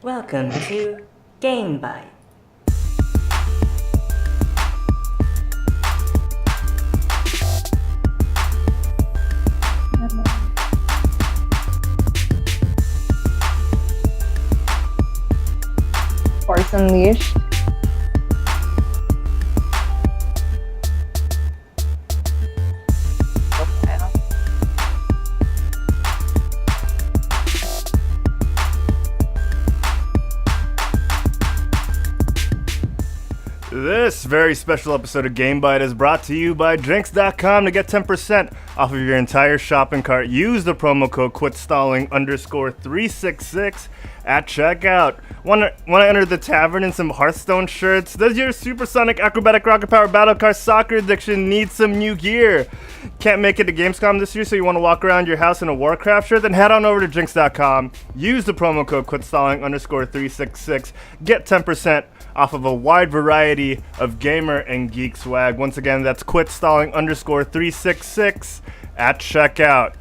Welcome to GameByte. Force Unleashed. This very special episode of GameByte is brought to you by Drinks.com. To get 10% off of your entire shopping cart, use the promo code QUITSTALLING_366 at checkout. Want to enter the tavern in some Hearthstone shirts? Does your supersonic acrobatic rocket power battle car soccer addiction need some new gear? Can't make it to Gamescom this year, so you want to walk around your house in a Warcraft shirt? Then head on over to Drinks.com. Use the promo code QUITSTALLING_366. Get 10% off of a wide variety of gamer and geek swag. Once again, that's QUITSTALLING_366 at checkout.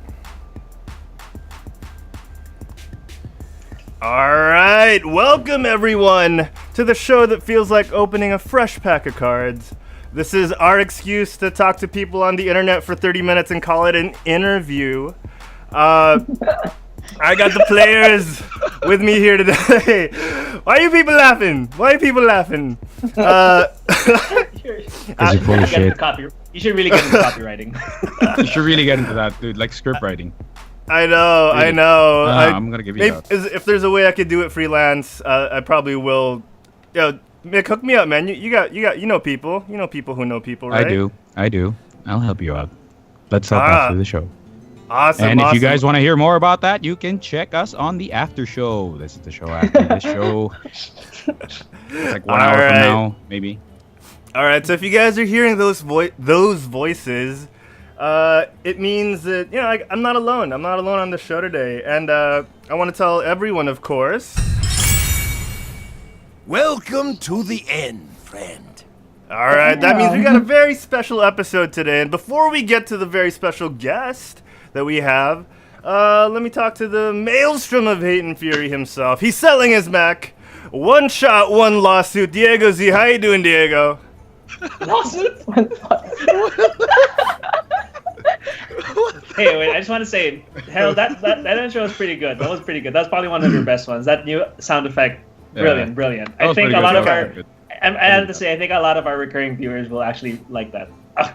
Alright, welcome everyone to the show that feels like opening a fresh pack of cards. This is our excuse to talk to people on the internet for 30 minutes and call it an interview. I got the players with me here today. Why are you people laughing? Because you're full of shit. You should really get into copywriting. You should really get into that, dude. Like script writing. I know. I'm gonna give you that. If there's a way I could do it freelance, I probably will. Yo, Mick, hook me up, man. You know people. You know people who know people, right? I do. I'll help you out. Let's help after the show. Awesome. And if you guys want to hear more about that, you can check us on the after show. This is the show after this show. It's like 1 hour from now, maybe. All right. So if you guys are hearing those voices, it means that I'm not alone. I'm not alone on the show today, and I want to tell everyone, of course. Welcome to the end, friend. All right. That means we got a very special episode today, and before we get to the very special guest that we have, let me talk to the maelstrom of hate and fury himself. He's selling his Mac. One shot, one lawsuit. Diego Z, how you doing, Diego? Lawsuit? Hey, wait, I just want to say, Herald, that intro was pretty good. That was pretty good. That's probably one of your best ones. That new sound effect, brilliant. I think a lot of our, I have to say, I think a lot of our recurring viewers will actually like that. I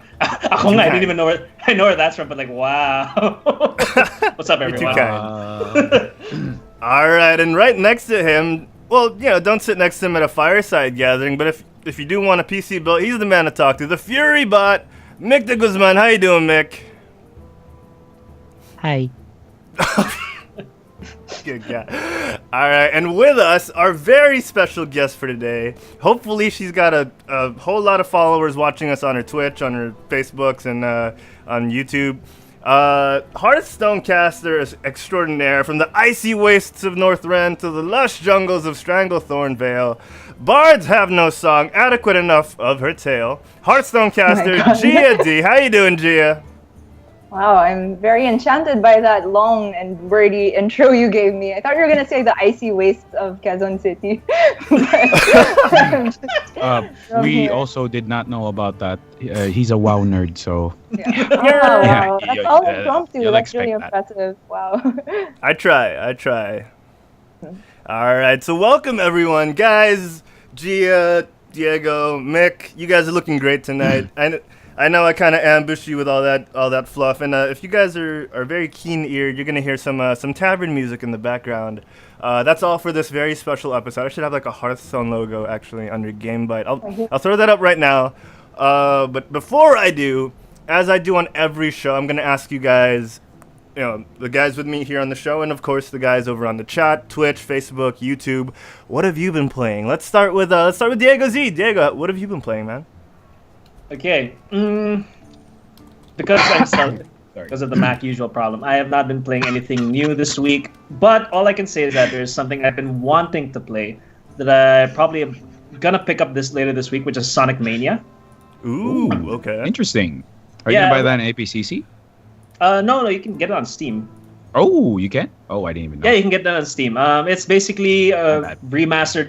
didn't even know where that's from, but like, wow. What's up, everyone? All right, and right next to him, well, don't sit next to him at a fireside gathering, but if you do want a PC built, he's the man to talk to. The Fury Bot, Mick DeGuzman. How you doing, Mick? Hi. Good guy. All right, and with us, our very special guest for today. Hopefully, she's got a whole lot of followers watching us on her Twitch, on her Facebooks, and on YouTube. Hearthstone caster extraordinaire, from the icy wastes of Northrend to the lush jungles of Stranglethorn Vale. Bards have no song adequate enough of her tale. Hearthstone caster Jia Dee. How you doing, Jia? Wow, I'm very enchanted by that long and wordy intro you gave me. I thought you were going to say the icy wastes of Quezon City. We also did not know about that. He's a WoW nerd, so... Yeah. Wow. That's all impromptu. That's really impressive. Wow. I try. All right, so welcome everyone. Guys, Gia, Diego, Mick, you guys are looking great tonight. I know I kind of ambushed you with all that fluff, and if you guys are very keen-eared, you're gonna hear some tavern music in the background. That's all for this very special episode. I should have like a Hearthstone logo actually under GameByte. I'll throw that up right now. But before I do, as I do on every show, I'm gonna ask you guys, the guys with me here on the show, and of course the guys over on the chat, Twitch, Facebook, YouTube. What have you been playing? Let's start with Diego Z. Diego, what have you been playing, man? Okay, because of the Mac usual problem, I have not been playing anything new this week. But all I can say is that there's something I've been wanting to play that I probably am gonna pick up later this week, which is Sonic Mania. Ooh, okay. Interesting. Are you gonna buy that in APCC? No, you can get it on Steam. Oh, you can? Oh, I didn't even know. Yeah, you can get that on Steam. It's basically bad.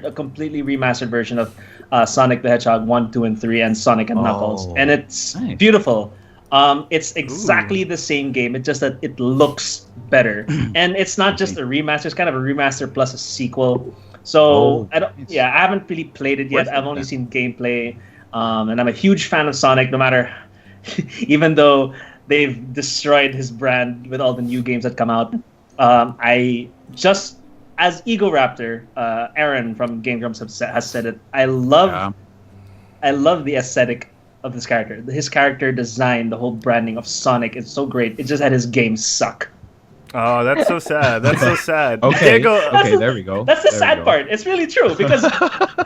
a completely remastered version of Sonic the Hedgehog 1, 2, and 3, and Sonic and Knuckles, and it's nice. beautiful. It's exactly the same game. It's just that it looks better, and it's not just a remaster. It's kind of a remaster plus a sequel. So I haven't really played it yet. I've only seen gameplay, and I'm a huge fan of Sonic. No matter, even though they've destroyed his brand with all the new games that come out. I just, as Ego Raptor, Aaron from Game Grumps has said it. I love the aesthetic of this character. His character design, the whole branding of Sonic is so great. It just had his games suck. Oh, that's so sad. That's so sad. Okay, Diego, there we go. That's the There we sad go. part. It's really true because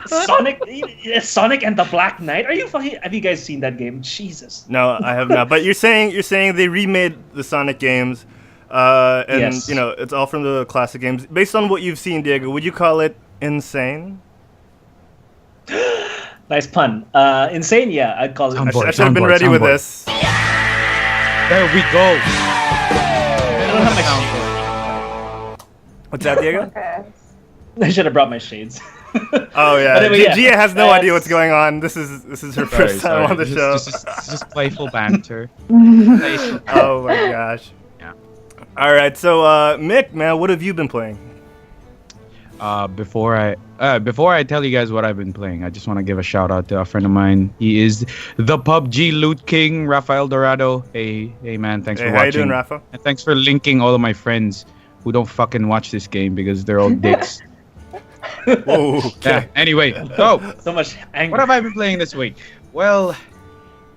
Sonic and the Black Knight. Are you fucking? Have you guys seen that game? Jesus. No, I have not. But you're saying they remade the Sonic games, and Yes. it's all from the classic games. Based on what you've seen, Diego, would you call it insane? Nice pun. Insane. Yeah, I'd call it. I should have been ready with this. There we go. I don't have my shades. What's that, Diego? Okay. I should have brought my shades. Oh yeah, But anyway, yeah. Gia has no That's- idea what's going on. This is her first time on the show. Just playful banter. Oh my gosh. Yeah. All right, so Mick, man, what have you been playing? Before I tell you guys what I've been playing, I just want to give a shout out to a friend of mine. He is the PUBG Loot King, Rafael Dorado. Hey man, thanks for Hey, watching. how you doing, Rafa? And thanks for linking all of my friends who don't fucking watch this game because they're all dicks. Whoa. Yeah. Anyway, So much anger. what have I been playing this week? Well,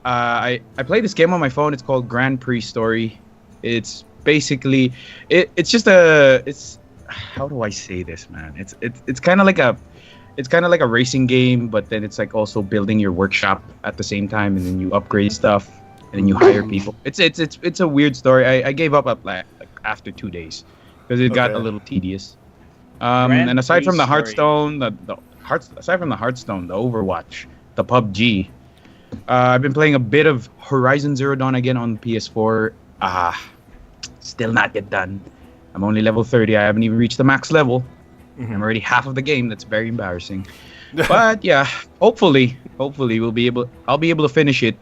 I played this game on my phone. It's called Grand Prix Story. It's basically it's how do I say this, man? It's kind of like a racing game, but then it's like also building your workshop at the same time, and then you upgrade stuff, and then you hire people. It's a weird story. I gave up like after 2 days because it got a Okay. little tedious. Grand And aside Prix from the Story. Hearthstone, the Overwatch, the PUBG, I've been playing a bit of Horizon Zero Dawn again on PS4. Still not yet done. I'm only level 30. I haven't even reached the max level. I'm already half of the game. That's very embarrassing. But yeah, hopefully I'll be able to finish it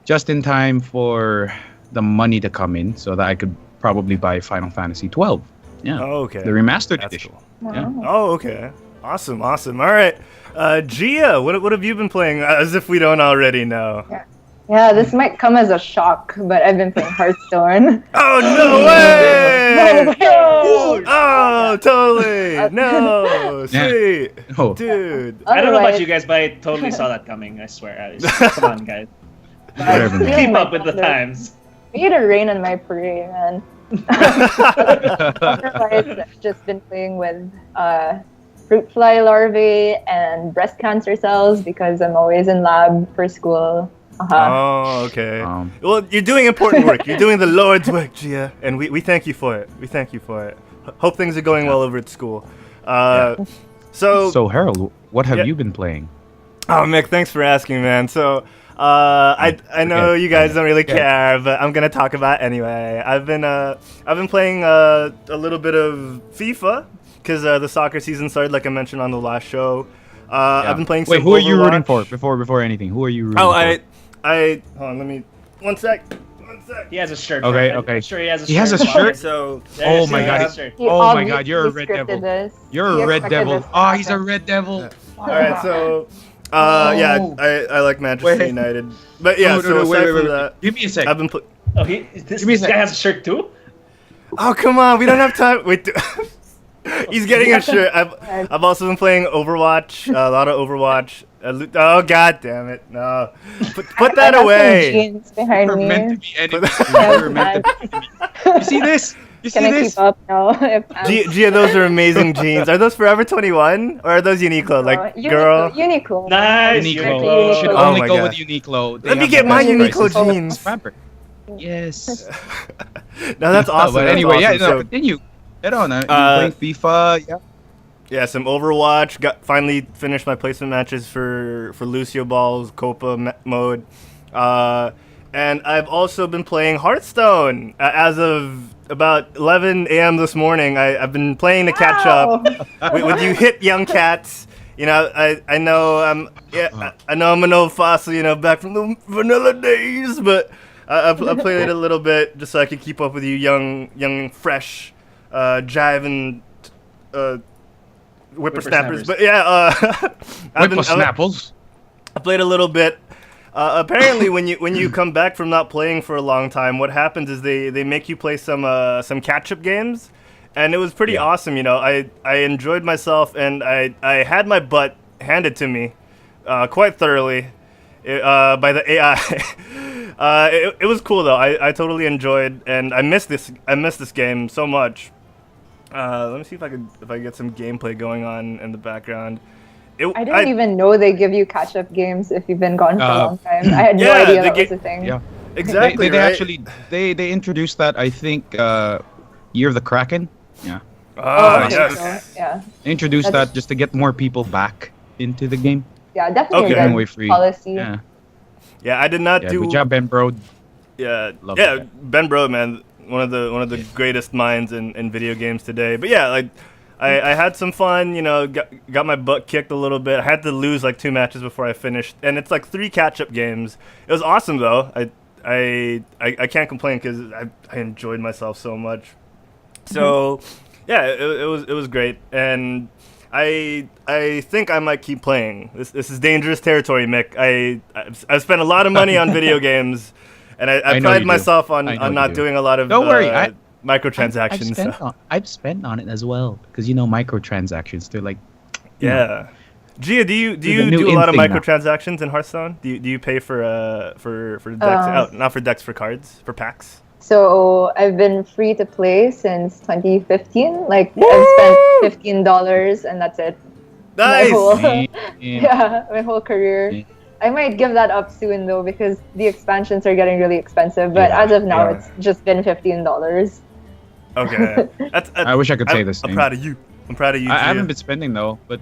just in time for the money to come in, so that I could probably buy Final Fantasy 12. Yeah, Oh, okay. the remastered That's edition. cool. Yeah. Oh, okay. Awesome. All right. Gia, what have you been playing? As if we don't already know. Yeah, this might come as a shock, but I've been playing Hearthstone. Oh no way! No way! Oh, totally. No, Yeah. sweet, Oh. dude. I don't know about Otherwise- you guys, but I totally saw that coming. I swear. Come on, guys. Whatever, man. Keep up with the times. We need to rain on my parade, man. Otherwise, I've just been playing with fruit fly larvae and breast cancer cells because I'm always in lab for school. Oh, okay. Well, you're doing important work. You're doing the Lord's work, Gia, and we thank you for it. We thank you for it. Hope things are going well over at school. So Harold, what have Yeah. you been playing? Oh, Mick, thanks for asking, man. So, I know you guys don't really care, but I'm gonna talk about it anyway. I've been playing a little bit of FIFA because the soccer season started, like I mentioned on the last show. I've been playing. Wait, some who are you rooting Overwatch. for? Before anything, who are you rooting Oh, for? hold on, let me. One sec. He has a shirt. Okay, I'm okay. sure he has a shirt. He has a shirt? So, There Oh it is, my he God, has a shirt. He Oh my God, obviously you're a red scripted devil. this. You're He a red expected devil. this to Oh, he's a happen. red devil. all right, so. Yeah, I like Manchester Wait. United, but yeah. No, so no, no, aside wait, from that, Give me a sec. I've been. Oh, this Give me a guy sec. has a shirt too? Oh come on, we don't have time. Wait, he's getting a shirt. I've also been playing Overwatch, a lot of Overwatch. Oh god damn it, no! Put that I got some away. jeans behind We're me. meant to be enemies. Yeah, We're meant to be enemies. You see this? You Can see I this? keep up now? If I'm- Gia, those are amazing jeans. Are those Forever 21 or are those Uniqlo? Like, girl. Uniqlo. Nice. Uniqlo. Uniqlo. You should Oh only my go God. with Uniqlo. They Let me have get the my best Uniqlo prices. jeans. Fabric. Yes. No, that's awesome. But that's anyway, awesome. yeah, no, So, continue. Head on. You Uh, playing FIFA? Yeah. yeah, some Overwatch. Finally finished my placement matches for Lucio Ball's Copa mode. And I've also been playing Hearthstone as of about 11 a.m. this morning. I've been playing to catch up with you hit young cats. You know, I know I'm an old fossil, you know, back from the vanilla days, but I played it a little bit just so I could keep up with you young, fresh, jiving whippersnappers. But yeah, Whippersnappers. I played a little bit. Apparently, when you come back from not playing for a long time, what happens is they make you play some catch-up games, and it was pretty awesome. You know, I enjoyed myself, and I had my butt handed to me quite thoroughly by the AI. It was cool though. I totally enjoyed, and I missed this game so much. Let me see if I can get some gameplay going on in the background. I didn't even know they give you catch-up games if you've been gone for a long time. I had no idea that was a thing. Yeah, exactly. They right? actually they introduced that, I think, Year of the Kraken. Yeah. Oh, okay, yes. so, yeah. They introduced that just to get more people back into the game. Yeah, definitely Okay. a Away good free. policy. Yeah. Yeah, I did not do. Good job, Ben Bro. Yeah, Love yeah, that. Ben Bro, man, one of the greatest minds in video games today. But yeah, like I had some fun, you know, got my butt kicked a little bit. I had to lose like 2 matches before I finished, and it's like 3 catch-up games. It was awesome though. I can't complain because I enjoyed myself so much. So yeah, it was great, and I think I might keep playing. This is dangerous territory, Mick. I've spent a lot of money on video games, and I know pride you myself do. on I know you not do. doing a lot of Don't worry, microtransactions. I've spent on it as well because microtransactions. They're like, Yeah. Gia, do you the new do a lot of in thing now. microtransactions in Hearthstone? Do you pay for decks? Not for decks, for cards, for packs. So I've been free to play since 2015. Like I've spent $15 and that's it. Nice. My whole career. Yeah. I might give that up soon though because the expansions are getting really expensive. But Yeah, as of now, yeah. it's just been $15. Okay. I wish I could say the I'm same. proud of you. I'm proud of you. I Gia. haven't been spending though, but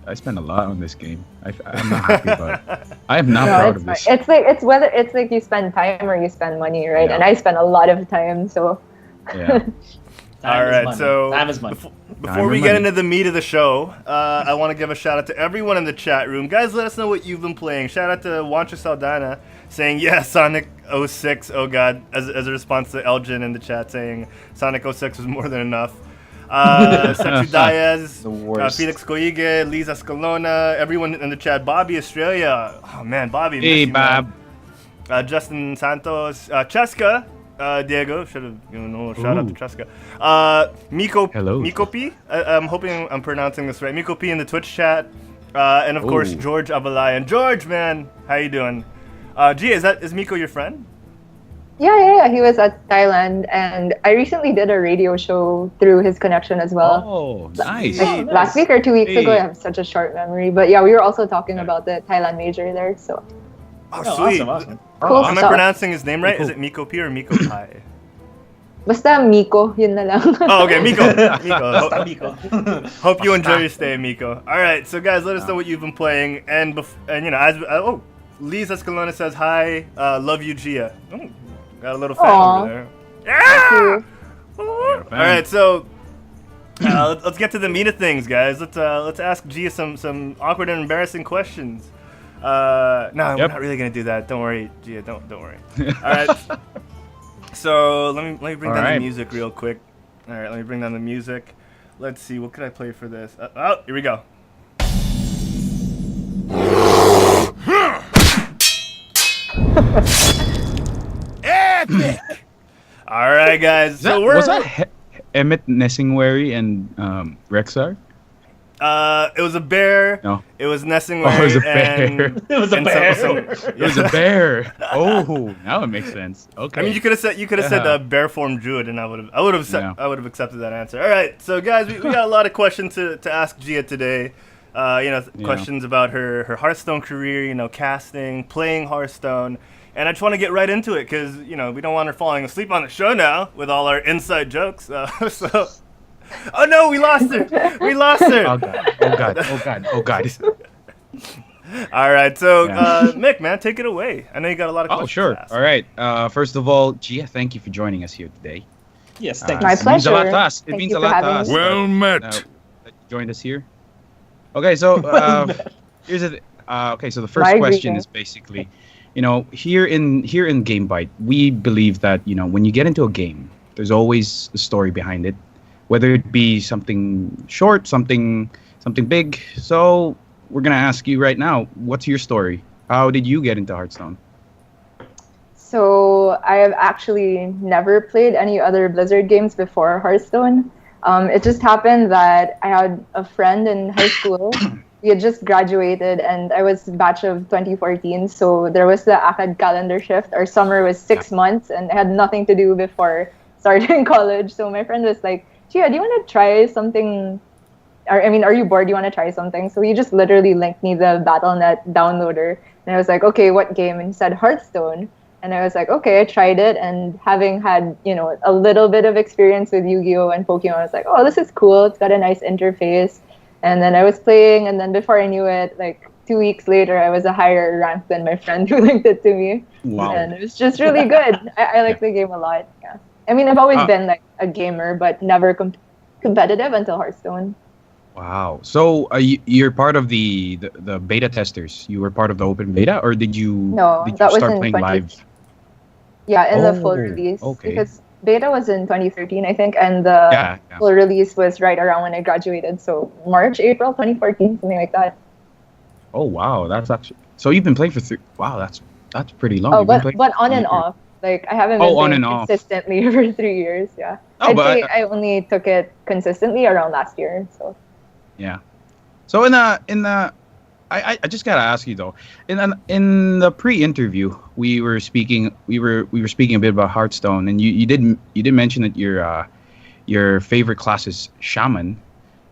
I spend a lot on this game. I'm not happy about it. I am not proud of this. It's like you spend time or you spend money, right? Yeah. And I spend a lot of time, so. Yeah. All right, so Time is money. before we get into the meat of the show, I want to give a shout out to everyone in the chat room. Guys, let us know what you've been playing. Shout out to Wancha Saldana saying, yeah, Sonic 06, oh god, as a response to Elgin in the chat saying Sonic 06 was more than enough. Setsu Diaz, The worst. Felix Coige, Liza Scalona, everyone in the chat, Bobby Australia. Oh man, Bobby. Hey, miss you, man. Bob. Justin Santos, Cheska, Diego, shout out to Cheska. Miko, Hello. Miko P. I'm hoping I'm pronouncing this right. Miko P in the Twitch chat, and of course Ooh. George Abalayan. George, man, how you doing? Gia, is Miko your friend? Yeah. He was at Thailand, and I recently did a radio show through his connection as well. Oh, nice. Like last week or 2 weeks ago. Hey. I have such a short memory, but yeah, we were also talking about the Thailand major there. So Oh, Oh, sweet. awesome. cool Am I stuff. pronouncing his name right? Cool. Is it Miko P or Miko Pai? Basta Miko, yun na lang. Oh, okay, Miko. Miko. Amico. Hope you enjoy your stay, Miko. All right, so guys, let us know what you've been playing, and you know, Lisa Escalona says hi. Love you, Gia. Oh, got a little fan Aw. over there. Thank Yeah. you. All right, so let's get to the meat of things, guys. Let's ask Gia some awkward and embarrassing questions. No, we're Yep. not really gonna do that. Don't worry, Gia. Don't worry. All right. So let me bring All down the right. music real quick. All right, let me bring down the music. Let's see, what could I play for this? Oh, here we go. Epic! All right, guys. So Was that Emmett Nessingwary and Rexar? It was a bear. No. It was Nessingwary. Oh, it was a bear. And, It was a and bear. It was a bear. Oh, now it makes sense. Okay. I mean, you could have said Yeah. bear form druid, and I would have Yeah. accepted that answer. All right, so guys, we got a lot of questions to ask Gia today. Questions about her Hearthstone career, you know, casting, playing Hearthstone, and I just want to get right into it because we don't want her falling asleep on the show now with all our inside jokes. So, oh no, we lost her. We lost her. Oh god. Oh god. Oh god. Oh god. All right, so Mick, man, take it away. I know you got a lot of questions. Oh, sure. to ask. All right. First of all, Gia, thank you for joining us here today. Yes, thank My you. It means a lot pleasure. to us. It Thank means you a for lot to having us. me. Well met. That you joined us here. Okay, so here's the so the first My question greeting. is basically, here in GameByte, we believe that when you get into a game, there's always a story behind it, whether it be something short, something big. So we're gonna ask you right now, what's your story? How did you get into Hearthstone? So I have actually never played any other Blizzard games before Hearthstone. It just happened that I had a friend in high school. We had just graduated, and I was batch of 2014. So there was the ACAD calendar shift. Our summer was 6 months, and I had nothing to do before starting college. So my friend was like, "Gia, do you want to try something? Are you bored? Do you want to try something?" So he just literally linked me the BattleNet downloader, and I was like, "Okay, what game?" And he said Hearthstone. And I was like, okay, I tried it, and having had, a little bit of experience with Yu-Gi-Oh! And Pokemon, I was like, oh, this is cool. It's got a nice interface. And then I was playing, and then before I knew it, like 2 weeks later, I was a higher rank than my friend who linked it to me. Wow. And it was just really good. I like the game a lot. Yeah. I mean, I've always been like a gamer, but never competitive until Hearthstone. Wow. So you're part of the beta testers. You were part of the open beta, or did you? No, did you that was start in playing 20 live? Yeah, in the full Oh, release. okay. Because beta was in 2013, I think, and the Yeah. full release was right around when I graduated. So March, April 2014, something like that. Oh wow, that's actually. So you've been playing for three. Wow, that's pretty long. Oh, You've been but playing on for and 3 years. off. Like, I haven't Oh, been on playing and off. consistently for 3 years, yeah. Oh, I'd but say I only took it consistently around last year, so. Yeah. So I just gotta ask you though. In the pre-interview, we were speaking a bit about Hearthstone, and you did mention that your favorite class is Shaman.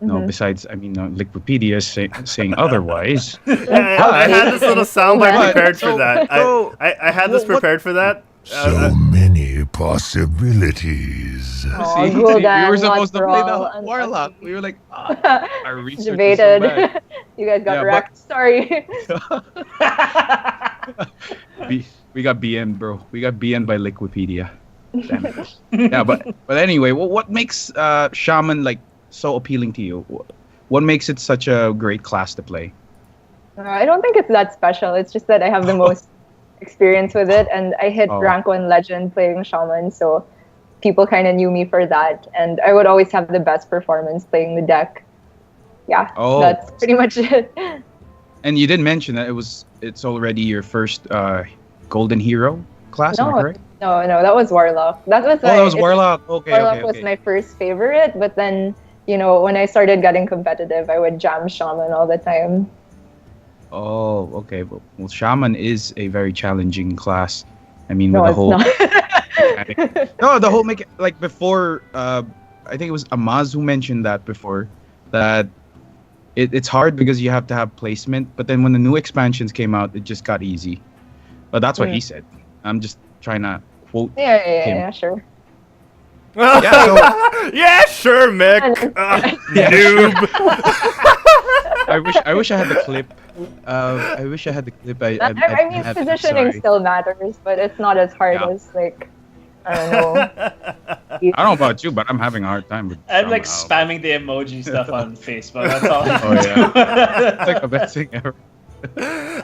No, besides Wikipedia saying otherwise. I had this little soundbite But- prepared for that. I had this what- prepared for that. So many possibilities. Oh, See, Gul'dan, we were supposed to play Brawl, the and Warlock. Ugly. We were like, our research is so Debated. bad. You guys got Yeah, but- wrecked. Sorry. We got BN, bro. We got BN by Wikipedia. Damn it. Yeah, but anyway, what makes Shaman like so appealing to you? What makes it such a great class to play? I don't think it's that special. It's just that I have the most experience with it, and I hit Oh. rank 1 legend playing Shaman, so people kind of knew me for that, and I would always have the best performance playing the deck. Yeah, Oh. that's pretty much it. And you did mention that it's already your first Golden Hero class, am I No, correct? no, that was Warlock. That was Oh, that was Warlock. Okay, Warlock okay. was my first favorite, but then, when I started getting competitive, I would jam Shaman all the time. Oh, okay. Well, Shaman is a very challenging class. I mean, No, with the it's whole not. no, the whole like before. I think it was Amaz who mentioned that before, that it's hard because you have to have placement. But then when the new expansions came out, it just got easy. But that's what he said. I'm just trying to quote. Yeah, sure. Yeah, so- Yeah, sure, Mick. Noob. I wish I had the clip. I wish I had the clip. I I mean, didn't have it, positioning sorry. still matters, but it's not as hard Yeah. as, like, I don't know. I don't know about you, but I'm having a hard time with. I'm like Shaman. spamming the emoji stuff on Facebook. That's all. Oh yeah, it's like the best thing ever.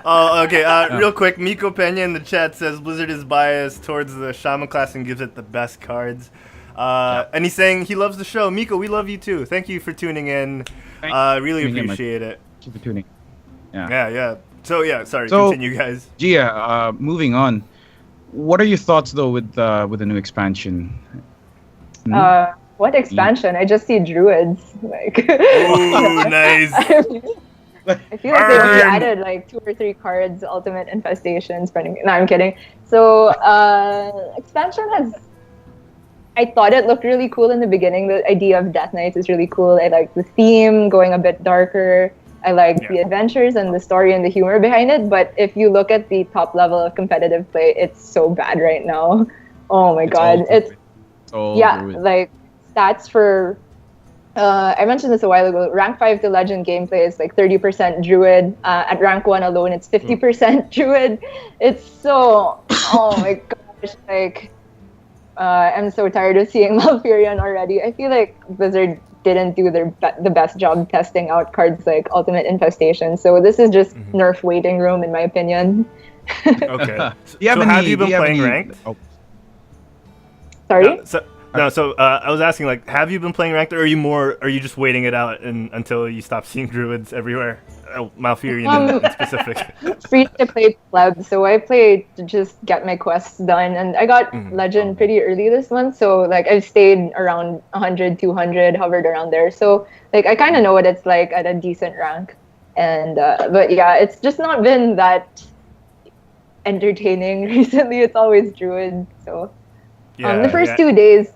Oh, okay. Real quick, Miko Pena in the chat says Blizzard is biased towards the Shaman class and gives it the best cards. And he's saying he loves the show. Miko, we love you too. Thank you for tuning in. Really tuning in, appreciate it. Keep it tuning. Yeah. So sorry. So- Continue, guys. Gia, moving on. What are your thoughts though with the new expansion? What expansion? I just see druids. Like, Ooh, nice. I feel like they only Burn. added like 2 or 3 cards, ultimate infestation, spreading. No, I'm kidding. So, expansion has. I thought it looked really cool in the beginning. The idea of Death Knights is really cool. I like the theme going a bit darker. I like the adventures and the story and the humor behind it. But if you look at the top level of competitive play, it's so bad right now. Oh my god, it's all yeah, druid. like stats for I mentioned this a while ago. Rank 5 to Legend gameplay is like 30% Druid. At rank 1 alone, it's 50% Druid. It's so, oh my gosh, like, I'm so tired of seeing Malfurion already. I feel like Blizzard didn't do the best job testing out cards like Ultimate Infestation. So this is just nerf waiting room, in my opinion. Okay. Have you been playing ranked? Oh. Sorry? I was asking, like, have you been playing ranked, or are you just waiting it out until you stop seeing druids everywhere? Malfurion in specific. Free to play pleb, so I play to just get my quests done, and I got Legend pretty early this month, so like I've stayed around 100, 200, hovered around there. So like I kind of know what it's like at a decent rank, and but yeah, it's just not been that entertaining recently. It's always druid, so. The first 3 days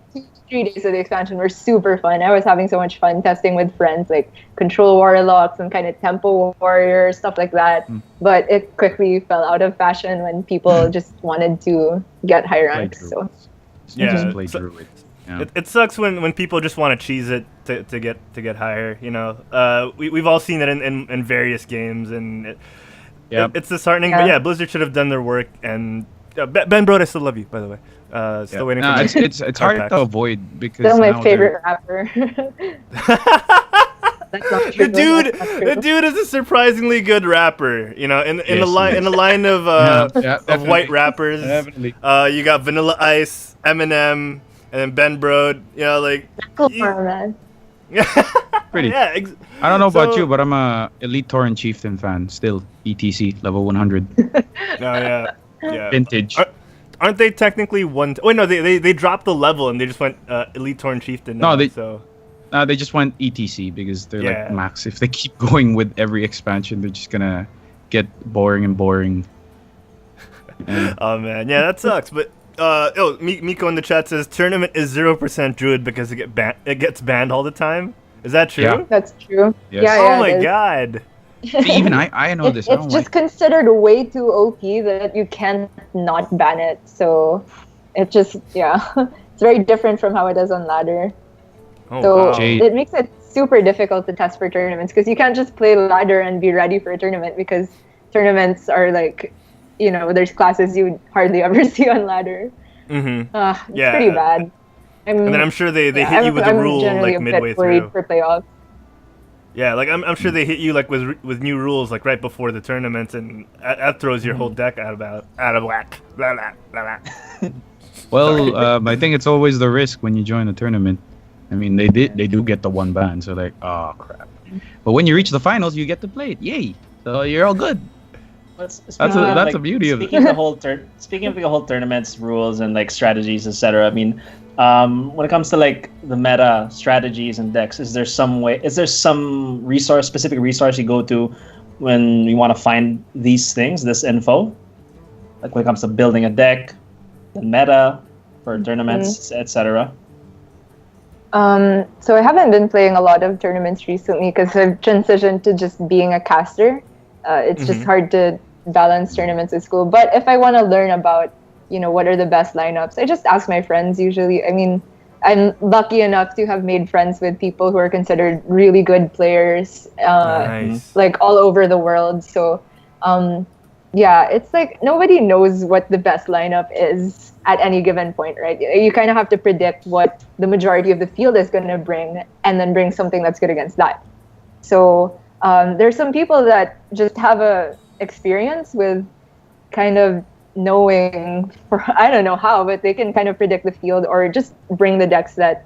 of the expansion were super fun. I was having so much fun testing with friends, like Control Warlock, some kind of Tempo Warrior, stuff like that. But it quickly fell out of fashion when people just wanted to get high ranks. So just play Druid. Yeah. It sucks when people just want to cheese it to get higher. You know, we've all seen it in various games, and it's disheartening. But yeah, Blizzard should have done their work. And Ben Brode, I still love you, by the way. Still waiting for it's hard to avoid because still my favorite rapper. The dude is a surprisingly good rapper. You know, in the line of white rappers. You got Vanilla Ice, Eminem, and then Ben Brode. You know, like. Pretty. Yeah. I don't know about you, but I'm a Elite Tauren Chieftain fan. Still, ETC level 100. Oh yeah. Vintage. Aren't they technically one? Wait, no, they dropped the level and they just went Elite Tauren Chieftain. Now, they just went ETC because they're like max. If they keep going with every expansion, they're just gonna get boring and boring. Oh man, yeah, that sucks. But Miko in the chat says tournament is 0% Druid because it gets banned all the time. Is that true? Yeah. That's true. Yes. Yeah, oh my god. See, even I know this. It's just considered way too OP that you can't not ban it. So it just, it's very different from how it is on ladder. Oh, so wow. it makes it super difficult to test for tournaments because you can't just play ladder and be ready for a tournament because tournaments are like, you know, there's classes you hardly ever see on ladder. It's pretty bad. And then I'm sure they hit you with the rule like midway through. For playoffs. Yeah, like I'm sure they hit you like with new rules like right before the tournament, and that throws your whole deck out of whack. Blah, blah, blah, blah. Well, I think it's always the risk when you join a tournament. I mean, they do get the one ban, so like, oh crap. But when you reach the finals, you get to play it. Yay! So you're all good. That's the beauty of it. Speaking of the whole tournaments rules and like strategies, etc. I mean, when it comes to like the meta strategies and decks, is there some specific resource you go to when you want to find this info? Like when it comes to building a deck, the meta for tournaments, etc. So I haven't been playing a lot of tournaments recently because I've transitioned to just being a caster. It's just hard to balance tournaments at school. But if I want to learn about, you know, what are the best lineups, I just ask my friends usually. I mean, I'm lucky enough to have made friends with people who are considered really good players, like all over the world. So, it's like nobody knows what the best lineup is at any given point, right? You kind of have to predict what the majority of the field is going to bring and then bring something that's good against that. So there's some people that just have a experience with kind of knowing, I don't know how, but they can kind of predict the field or just bring the decks that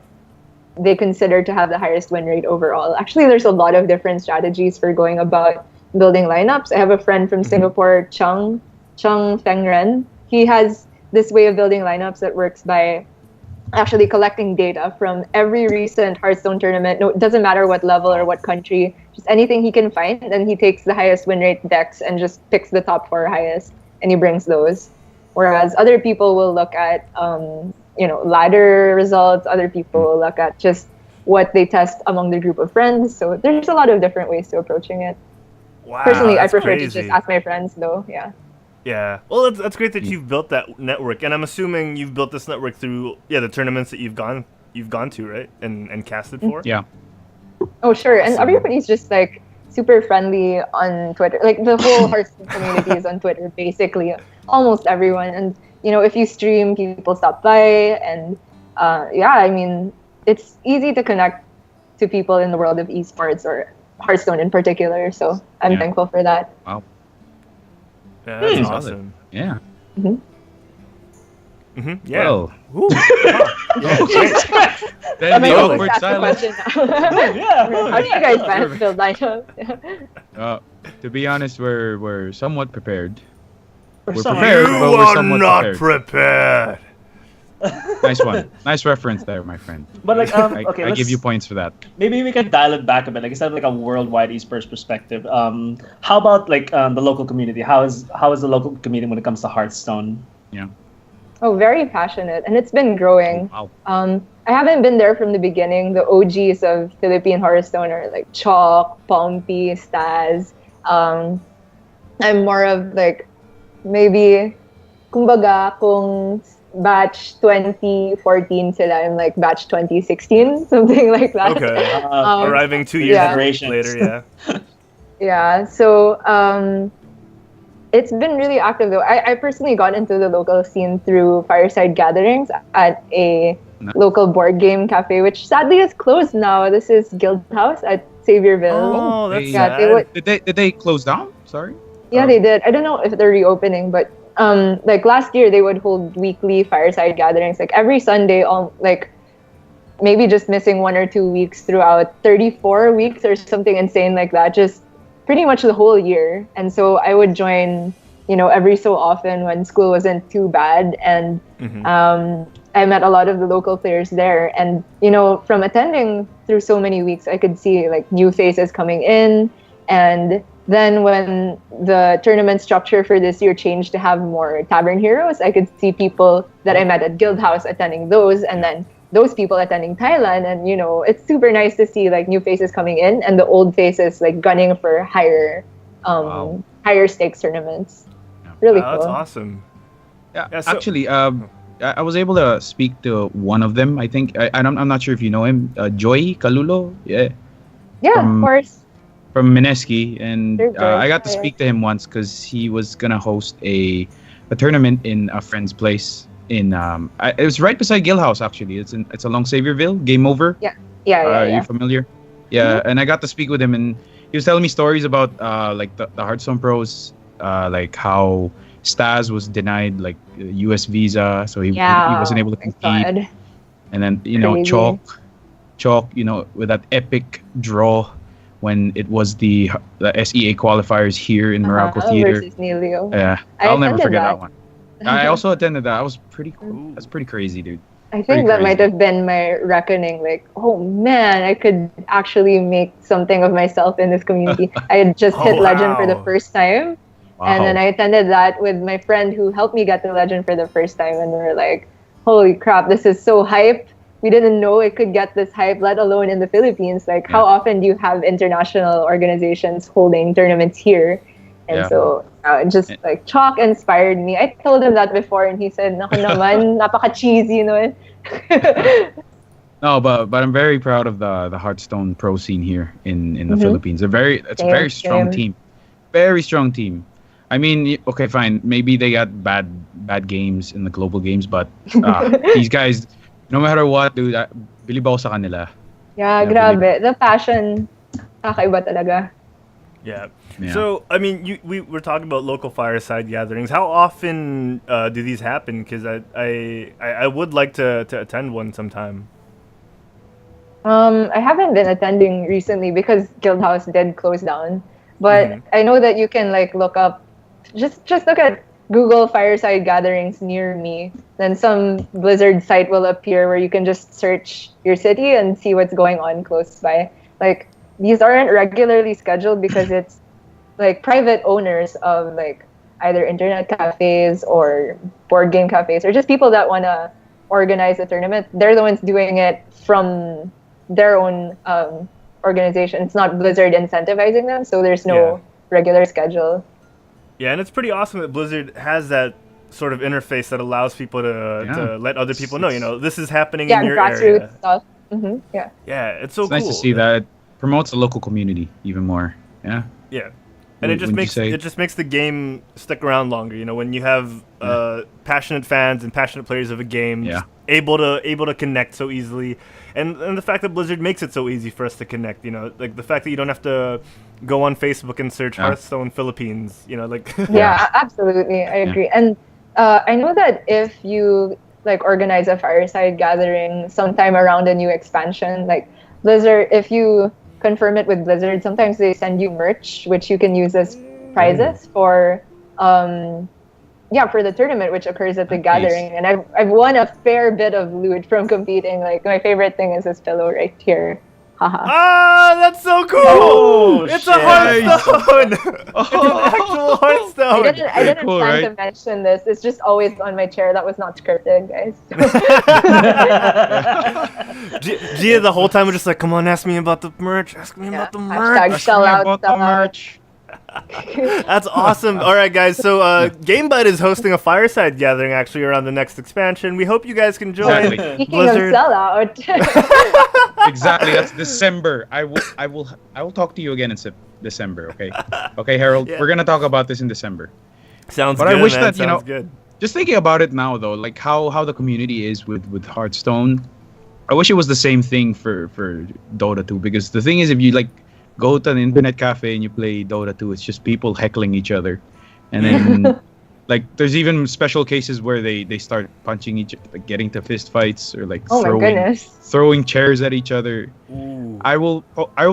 they consider to have the highest win rate overall. Actually, there's a lot of different strategies for going about building lineups. I have a friend from Singapore, Chung Fengren. He has this way of building lineups that works by actually collecting data from every recent Hearthstone tournament. No, it doesn't matter what level or what country, just anything he can find, and he takes the highest win rate decks and just picks the top 4 highest, and he brings those. Whereas other people will look at, ladder results. Other people will look at just what they test among the group of friends. So there's a lot of different ways to approaching it. Wow, personally, I prefer crazy. to just ask my friends, though. Yeah. Yeah. Well, that's great that you've built that network, and I'm assuming you've built this network through the tournaments that you've gone to, right, and casted for. Yeah. Oh, sure. And Awesome. everybody's just like super friendly on Twitter. Like the whole Hearthstone community is on Twitter, basically. Almost everyone. And, if you stream, people stop by. And yeah, I mean, it's easy to connect to people in the world of esports or Hearthstone in particular. So I'm thankful for that. Wow. Yeah, that's Solid. awesome. Yeah. Yeah. Well, Ooh. Yeah, great. then the I'll awkward ask the silence. question now. How do you guys build lineups? To be honest, we're somewhat prepared. We're somewhat prepared, You but we're are somewhat not prepared. prepared. Nice one. Nice reference there, my friend. But like, okay, I give you points for that. Maybe we can dial it back a bit. Like instead of like a worldwide esports perspective, how about like the local community? How is the local community when it comes to Hearthstone? Yeah. Oh, very passionate, and it's been growing. Wow. I haven't been there from the beginning. The OGs of Philippine Hearthstone are like Chalk, Pompey, Staz. I'm more of like maybe, kumbaga, kung batch 2014 sila, I'm like batch 2016, something like that. Okay. Um, Arriving 2 years yeah. later, yeah. Yeah, so it's been really active though. I personally got into the local scene through fireside gatherings at a local board game cafe, which sadly is closed now. This is Guild House at Saviorville. Oh, that's Yeah, sad. they would. Did they close down? Sorry. Yeah, they did. I don't know if they're reopening, but like last year they would hold weekly fireside gatherings, like every Sunday, like maybe just missing 1 or 2 weeks throughout 34 weeks or something insane like that. Just pretty much the whole year. And so I would join, every so often when school wasn't too bad. And I met a lot of the local players there. And, from attending through so many weeks, I could see like new faces coming in. And then when the tournament structure for this year changed to have more Tavern Heroes, I could see people that I met at Guild House attending those, and then those people attending Thailand. And, it's super nice to see like new faces coming in and the old faces like gunning for higher stakes tournaments. Really Wow, that's cool. awesome. Yeah. Yeah, so- Actually, I was able to speak to one of them. I think I'm not sure if you know him, Joy Kalulo. Yeah. Yeah, of course. From Mineski, and Sure, I got to yeah. speak to him once because he was gonna host a tournament in a friend's place in it was right beside Guild House actually. It's along Saviorville. Game Over. Yeah, Are yeah. you familiar? Yeah, and I got to speak with him, and he was telling me stories about like the Hearthstone pros, like how Staz was denied like U.S. visa, so he wasn't able to my compete. God. And then Crazy. Chalk, with that epic draw when it was the SEA qualifiers here in Meralco Theater. Versus Neilio. Yeah, I I'll never attended forget that that. one. I also attended that. That was pretty cool. That's pretty crazy, dude. I Pretty think that crazy. might have been my reckoning. Like, oh man, I could actually make something of myself in this community. I had just hit Legend for the wow. first time. Wow. And then I attended that with my friend who helped me get to Legend for the first time. And we were like, holy crap, this is so hype. We didn't know it could get this hype, let alone in the Philippines. Like, how often do you have international organizations holding tournaments here? And so just like Chalk inspired me. I told him that before, and he said, "Naku naman, napaka-cheesy, no?" No, but I'm very proud of the Hearthstone pro scene here in the Philippines. It's a very strong team. Very strong team. I mean, okay, fine. Maybe they got bad games in the global games, but these guys, no matter what, dude, bilib ako sa kanila. Yeah, grabe. The passion, kakaiba talaga. Yeah. Yeah. So, I mean, we were talking about local fireside gatherings. How often do these happen? Because I would like to attend one sometime. I haven't been attending recently because Guild House did close down. But I know that you can like look up, just look at Google fireside gatherings near me. Then some Blizzard site will appear where you can just search your city and see what's going on close by. Like, these aren't regularly scheduled because it's like private owners of like either internet cafes or board game cafes or just people that want to organize a tournament. They're the ones doing it from their own organization. It's not Blizzard incentivizing them, so there's no regular schedule. Yeah, and it's pretty awesome that Blizzard has that sort of interface that allows people to let other people know, this is happening in your grassroots area. stuff. Yeah. Yeah, it's so It's cool. nice to see that. promotes the local community even more. Yeah. Yeah. And it just makes the game stick around longer. You know, when you have passionate fans and passionate players of a game able to connect so easily, and the fact that Blizzard makes it so easy for us to connect. You know, like the fact that you don't have to go on Facebook and search Hearthstone Philippines. You know, like yeah, absolutely, I agree. And I know that if you like organize a fireside gathering sometime around a new expansion, like Blizzard, if you confirm it with Blizzard, sometimes they send you merch which you can use as prizes for the tournament which occurs at the gathering. And I've won a fair bit of loot from competing. Like my favorite thing is this pillow right here. Haha. Ah, that's so cool! Oh, it's a Hearthstone! It's an actual Hearthstone! I didn't cool, plan right? to mention this. It's just always on my chair. That was not scripted, guys. Gia the whole time was just like, come on, ask me about the merch. Ask me about the merch. Hashtag sell out, sell out. That's awesome. All right, guys. So GameByte is hosting a fireside gathering actually around the next expansion. We hope you guys can join. Exactly. Speaking Blizzard. of sell out. Exactly. That's December. I will talk to you again in December. Okay. Okay, Harold. Yeah. We're gonna talk about this in December. Sounds But good, I wish man. that Sounds good. just thinking about it now though, like how the community is with Hearthstone. I wish it was the same thing for Dota 2, because the thing is, if you like go to an internet cafe and you play Dota 2, it's just people heckling each other, and then like there's even special cases where they start punching each, like getting to fist fights or like Oh my goodness. throwing chairs at each other. Ooh. I will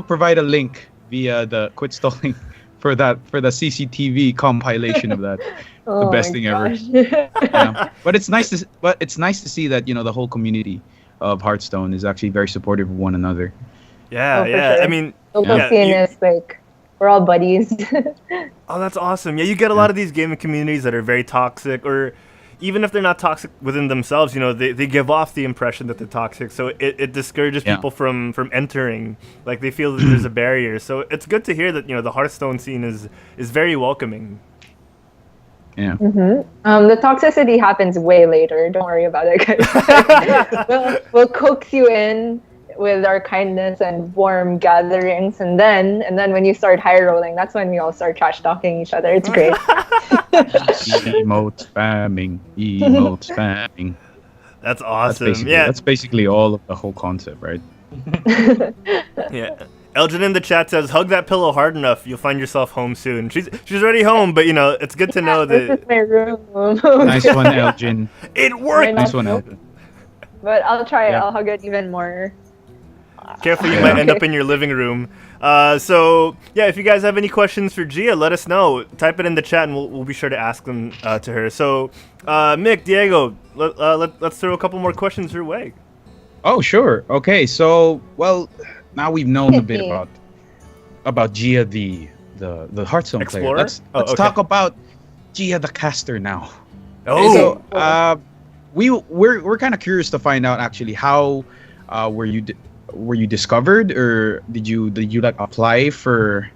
provide a link via the quit stalling for the CCTV compilation of that. Oh best my thing ever. gosh. Yeah. But it's nice to see that, you know, the whole community of Hearthstone is actually very supportive of one another. Yeah, Oh, for yeah. sure. I mean, Local yeah, scene you- is like we're all buddies. oh, that's awesome. Yeah, you get a lot of these gaming communities that are very toxic, or even if they're not toxic within themselves, you know, they give off the impression that they're toxic. So it discourages people from entering. Like they feel that there's a barrier. So it's good to hear that, you know, the Hearthstone scene is very welcoming. Yeah. The toxicity happens way later. Don't worry about it, guys. we'll coax you in with our kindness and warm gatherings, and then when you start high rolling, that's when we all start trash talking each other. It's great. Emote spamming. That's awesome. That's basically all of the whole concept, right? Yeah. Elgin in the chat says, "Hug that pillow hard enough, you'll find yourself home soon." She's already home, but you know it's good to know This that is my room. Nice one, Elgin. it worked. Nice one, Elgin. But I'll try. Yeah. I'll hug it even more. Careful, you might end up in your living room. So yeah, if you guys have any questions for Gia, let us know. Type it in the chat, and we'll be sure to ask them to her. So, Mick, Diego, let's throw a couple more questions your way. Oh, sure. Okay, so now we've known a bit about Jia Dee, the Hearthstone Explorer? player. Let's talk about Jia the caster now. Oh, So we're kind of curious to find out actually how were you discovered, or did you like apply for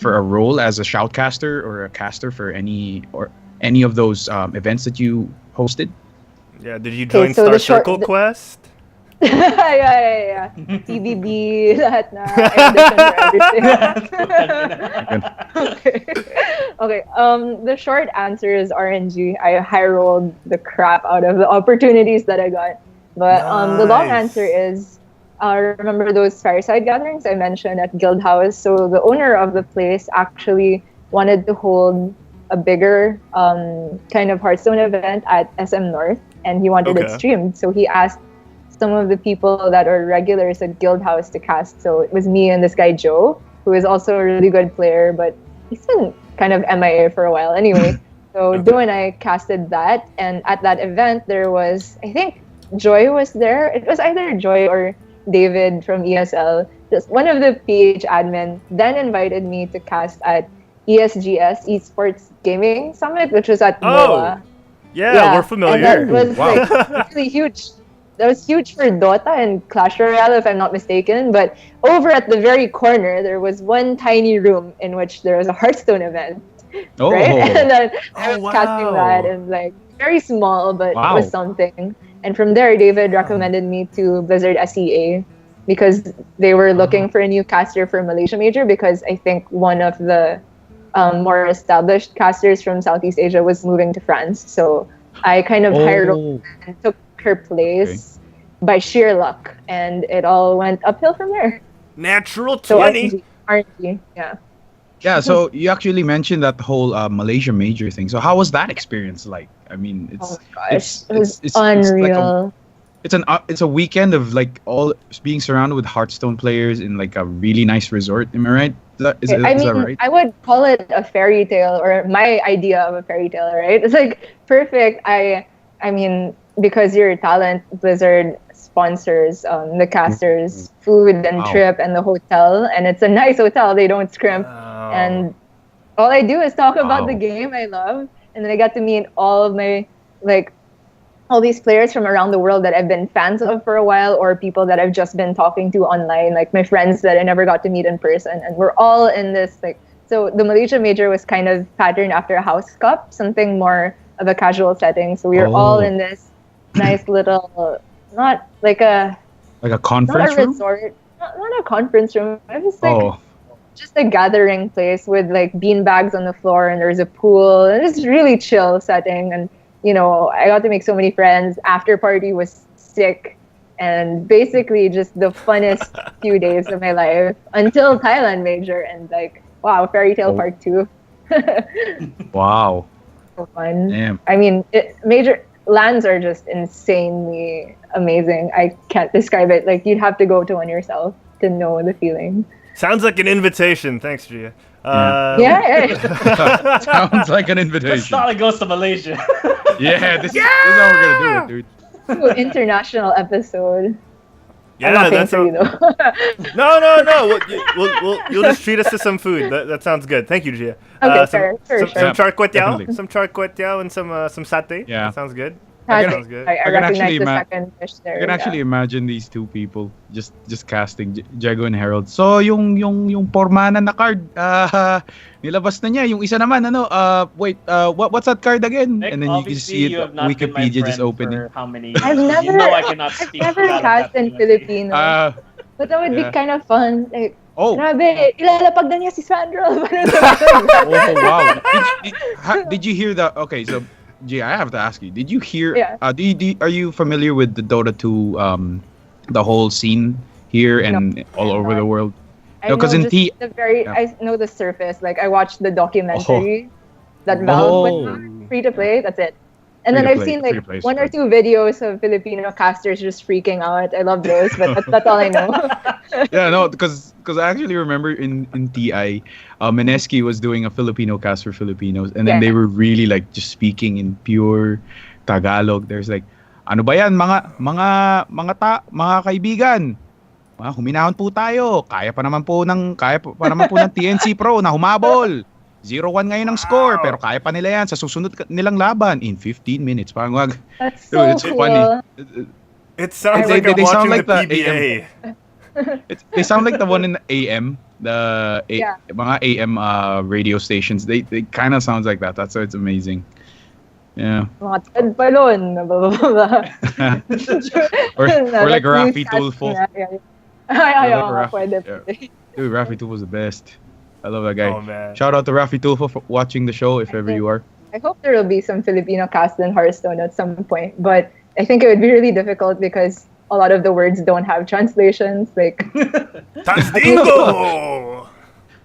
a role as a shoutcaster or a caster for any of those events that you hosted? yeah. Did you join so Star the short- Circle Quest? yeah. PBB, lahat na. Okay. The short answer is RNG. I high rolled the crap out of the opportunities that I got. But the long Nice. answer is, remember those fireside gatherings I mentioned at Guild House? So the owner of the place actually wanted to hold a bigger kind of Hearthstone event at SM North, and he wanted it streamed. So he asked some of the people that are regulars at Guild House to cast. So it was me and this guy Joe, who is also a really good player, but he's been kind of MIA for a while anyway. So Joe and I casted that, and at that event there was, I think Joy was there. It was either Joy or David from ESL. Just one of the PH admin then invited me to cast at ESGS Esports Gaming Summit, which was at MOA. Yeah, we're familiar. And that was like really huge. That was huge for Dota and Clash Royale, if I'm not mistaken. But over at the very corner, there was one tiny room in which there was a Hearthstone event. Oh. Right? And then I was wow. casting that, and like very small, but Wow. it was something. And from there, David recommended me to Blizzard SEA. because they were looking for a new caster for Malaysia Major, because I think one of the more established casters from Southeast Asia was moving to France. So I kind of hired her and took her place by sheer luck, and it all went uphill from there. Natural So 20. RNG, yeah. Yeah, so you actually mentioned that whole Malaysia Major thing. So how was that experience like? I mean, it's Oh my gosh, it was unreal. it's a weekend of like all being surrounded with Hearthstone players in like a really nice resort. Am I right? Is that right? I would call it a fairy tale, or my idea of a fairy tale, right? It's like perfect. I mean, because your talent, Blizzard sponsors the casters' food and trip and the hotel, and it's a nice hotel. They don't scrimp, and all I do is talk about the game I love, and then I got to meet all of my all these players from around the world that I've been fans of for a while, or people that I've just been talking to online, like my friends that I never got to meet in person. And we're all in this, so the Malaysia Major was kind of patterned after a house cup, something more of a casual setting. So we were all in this nice little, not like a conference not a room? resort, not a conference room. It was just a gathering place with like bean bags on the floor, and there's a pool, and it's really chill setting. And I got to make so many friends. After party was sick, and basically just the funnest few days of my life until Thailand Major, and wow, Fairy Tale Part 2. Wow. So fun. Damn. I mean, Major lands are just insanely amazing. I can't describe it. Like, you'd have to go to one yourself to know the feeling. Sounds like an invitation. Thanks, Gia. Yeah. Sounds like an invitation. Let's not goes to Malaysia. This is how we're gonna do it, dude. International episode. Yeah, I'm not paying that's for you, though. No. You'll just treat us to some food. That sounds good. Thank you, Gia. Okay, sure. Some char kway teow, Definitely. some char kway teow, and some satay. Yeah. That sounds good. Sounds good. I can recognize actually the second fish there. I can actually imagine these two people just casting Jago and Herald. So yung pormana na card, nilabas na niya. Yung isa naman what's that card again? Nick, and then you can see it have not been my Wikipedia just friend opening. for how many years? I've never, You know I cannot speak I've never about cast that in Filipino. But that would be yeah. kind of fun. Like, Oh. grabe, ilalapag na niya si Sandro. Oh wow! Did you hear that? Okay, so Gee, I have to ask you. Did you hear? Yeah. Are you familiar with the Dota 2 the whole scene here and all over the world? I No, 'cause know in just T- I know the surface. Like, I watched the documentary that Valve put on, free to play. That's it. And then I've seen like one or two videos of Filipino casters just freaking out. I love those, but that's all I know. Yeah, no, because I actually remember in TI, Meneski was doing a Filipino cast for Filipinos, and then they were really like just speaking in pure Tagalog. There's like, ano ba yan, mga kaibigan? Huminahon po tayo. Kaya pa naman po ng TNC Pro na humabol. 0-1 ngayon ang score, pero kaya pa nila yan sa susunod nilang laban in 15 minutes. Parang That's so it's cool. funny. It sounds like I'm watching the PBA. They sound like the one in the AM, mga AM radio stations. They kind of sounds like that. That's why it's amazing. Yeah. Mga Ted Palon. or like Rafi Tulfo. Pwede. Dude, Rafi Tulfo was the best. I love that guy. Oh, man. Shout out to Rafi Tulfo for watching the show if ever you are. I hope there will be some Filipino cast in Hearthstone at some point, but I think it would be really difficult because a lot of the words don't have translations. Like, Tastingo!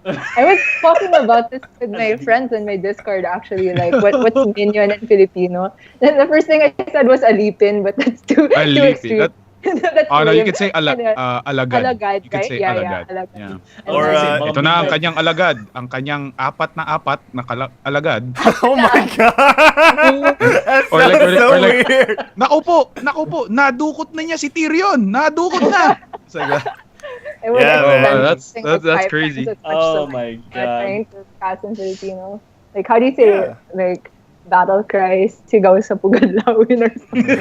I was talking about this with my friends in my Discord actually, like what's minion in Filipino. Then the first thing I said was alipin, but that's too extreme. That's no, you lame. could say alagad. Alagad, You could right? say Yeah, alagad. alagad. Or, Ito na ang kanyang alagad. Ang kanyang apat na alagad. Oh my god! That sounds so weird. Naku po, nadukot na niya si Tyrion. Nadukot na. It's like that. That's crazy. Oh my god. Trying to cast in Filipino. Like, how do you say like battle cries? Sigaw sa pugadlawin or something.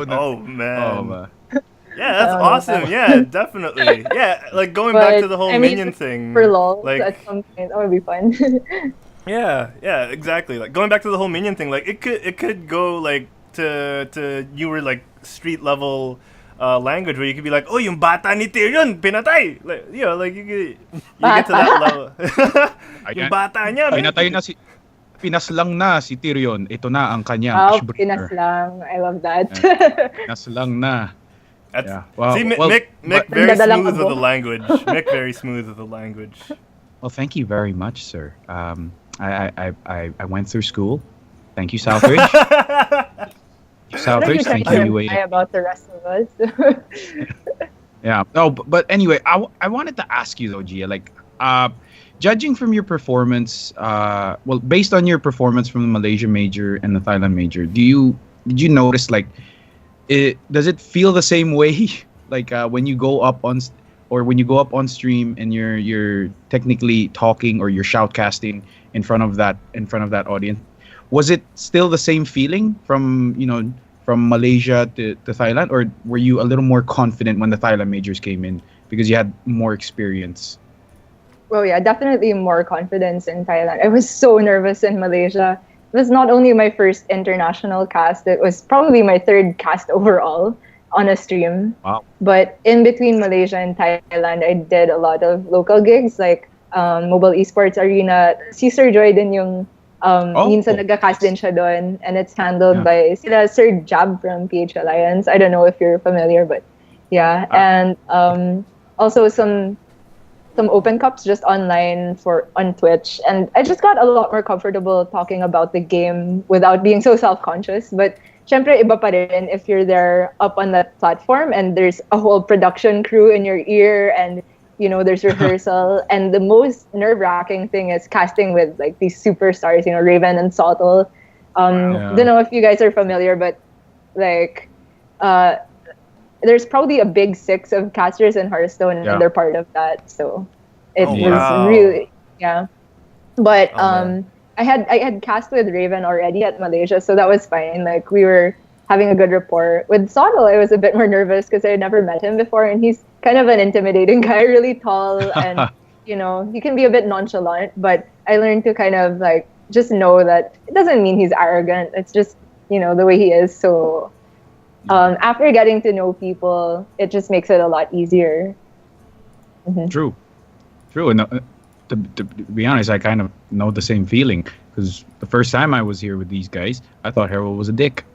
Oh man. Oh man. Yeah, that's awesome. Yeah, definitely. Yeah, like going back to the whole minion thing. For lol, like, at some point, that would be fun. yeah, exactly. Like going back to the whole minion thing, like it could go like to you were like street level language where you could be like, oh, yung bata ni Tyrion, pinatay. Like, you know, like you get to that level. Yung bata niya. Pinatay na si pinaslang na si Tyrion. Ito na ang kanyang Wow, pinaslang. I love that. Pinaslang na. Yeah. Well, See, Mick very smooth with the language. Mick very smooth with the language. Well, thank you very much, sir. I went through school. Thank you, Southridge. Southridge, thank you. About the rest of us. Yeah. Oh, but anyway, I wanted to ask you though, Gia, like, judging from your performance, well, based on your performance from the Malaysia major and the Thailand major, did you notice like, does it feel the same way, like when you go up on stream and you're technically talking or you're shoutcasting in front of that audience? Was it still the same feeling from Malaysia to Thailand, or were you a little more confident when the Thailand majors came in because you had more experience? Well, yeah, definitely more confidence in Thailand. I was so nervous in Malaysia. It was not only my first international cast, it was probably my third cast overall on a stream. Wow. But in between Malaysia and Thailand, I did a lot of local gigs like Mobile Esports Arena. Si Sir Joy din yung minsan nagka-cast din siya doon, and it's handled by sila Sir Jab from PH Alliance. I don't know if you're familiar, but yeah. And also some open cups just online on Twitch, and I just got a lot more comfortable talking about the game without being so self-conscious. But syempre iba pa rin if you're there up on that platform and there's a whole production crew in your ear, and there's rehearsal. And the most nerve-wracking thing is casting with like these superstars, Raven and Sottle. Don't know if you guys are familiar, but like there's probably a big 6 of casters in Hearthstone, and they're part of that. So it was really, But I had cast with Raven already at Malaysia, so that was fine. Like we were having a good rapport. With Sottle, I was a bit more nervous because I had never met him before, and he's kind of an intimidating guy, really tall, and he can be a bit nonchalant. But I learned to kind of like just know that it doesn't mean he's arrogant. It's just the way he is. So after getting to know people, it just makes it a lot easier. Mm-hmm. True. And to be honest, I kind of know the same feeling, because the first time I was here with these guys, I thought Herald was a dick.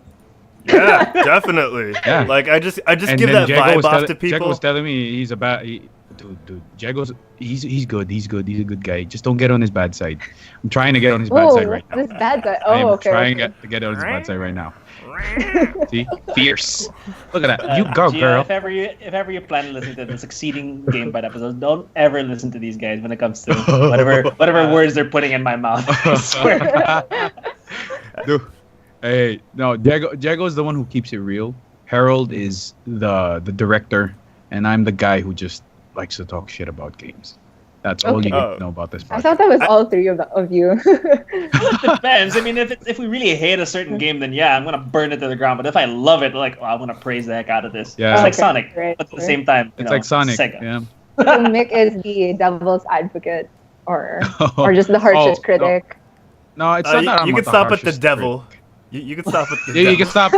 Yeah, definitely. Yeah. Like I just give that vibe off to people. Jago was telling me he's dude, Jago's he's good. He's good. He's a good guy. Just don't get on his bad side. I'm trying to get on his bad side right now. His bad side. I'm trying to get on his bad side right now. See, fierce. Look at that. You go, Gia, girl. If ever you plan to listen to the succeeding GameByte episodes, don't ever listen to these guys when it comes to whatever words they're putting in my mouth. I swear. Dude. Hey, no, Diego is the one who keeps it real. Herald is the director, and I'm the guy who just likes to talk shit about games. That's all you need to know about this podcast. I thought that was all three of you. It depends. I mean, if we really hate a certain game, then yeah, I'm gonna burn it to the ground. But if I love it, like, I'm gonna praise the heck out of this. Yeah. It's like Sonic, but at the same time, it's like Sonic. Sega. Yeah. So Mick is the devil's advocate, or just the harshest critic. No, it's not that you I'm can the stop at the harshest devil. critic. You can stop at the Yeah, devil. you can stop.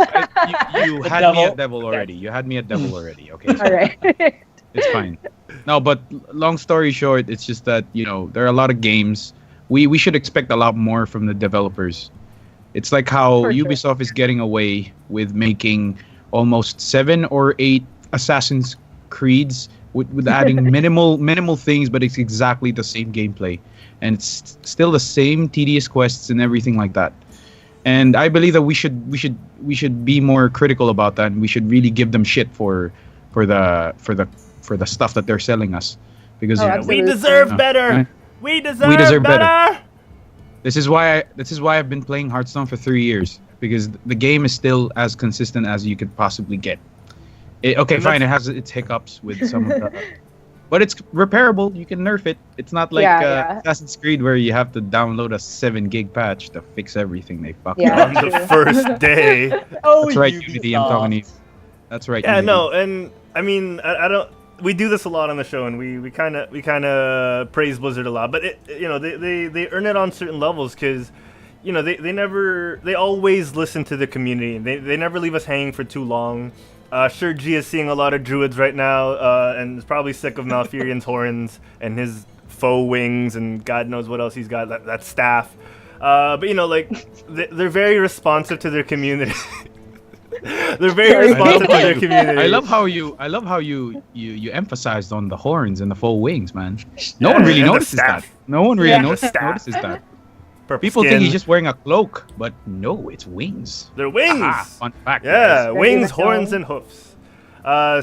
You had devil. me at devil already. You had me at devil already. Okay. All right. It's fine. No, but long story short, it's just that, there are a lot of games. We should expect a lot more from the developers. It's like how Ubisoft is getting away with making almost 7 or 8 Assassin's Creeds with adding minimal things, but it's exactly the same gameplay. And it's still the same tedious quests and everything like that. And I believe that we should be more critical about that, and we should really give them shit for the stuff that they're selling us, because we deserve better. Right? We deserve better. This is why I've been playing Hearthstone for 3 years, because the game is still as consistent as you could possibly get. Fine, it has its hiccups with some of the, but it's repairable. You can nerf it. It's not like Assassin's Creed where you have to download a 7 gig patch to fix everything they fucked up on the first day. That's right, Unity. I'm talking to you. That's right. Yeah, Unity. no, and I mean, I don't. We do this a lot on the show, and we kind of praise Blizzard a lot, but they earn it on certain levels, because they always listen to the community. They never leave us hanging for too long. Sure, G is seeing a lot of druids right now, and is probably sick of Malfurion's horns and his faux wings, and God knows what else he's got. That staff. But you know, like they're very responsive to their community. They're very responsive to their community. I love how you emphasized on the horns and the faux wings, man. No one really notices that. No one really notices that. Purple People skin. think he's just wearing a cloak, but no, it's wings. They're wings. Fun fact. Yeah, guys. wings, horns, and hoofs. Yeah,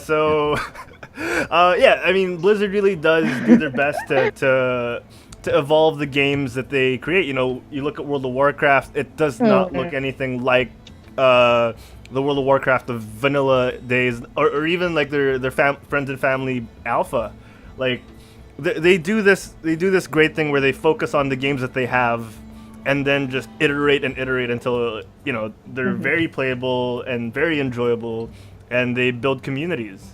I mean, Blizzard really does do their best to evolve the games that they create. You know, you look at World of Warcraft; it does not look anything like the World of Warcraft of vanilla days, or even like their friends and family alpha. Like they do this great thing where they focus on the games that they have, and then just iterate until you know they're very playable and very enjoyable, and they build communities.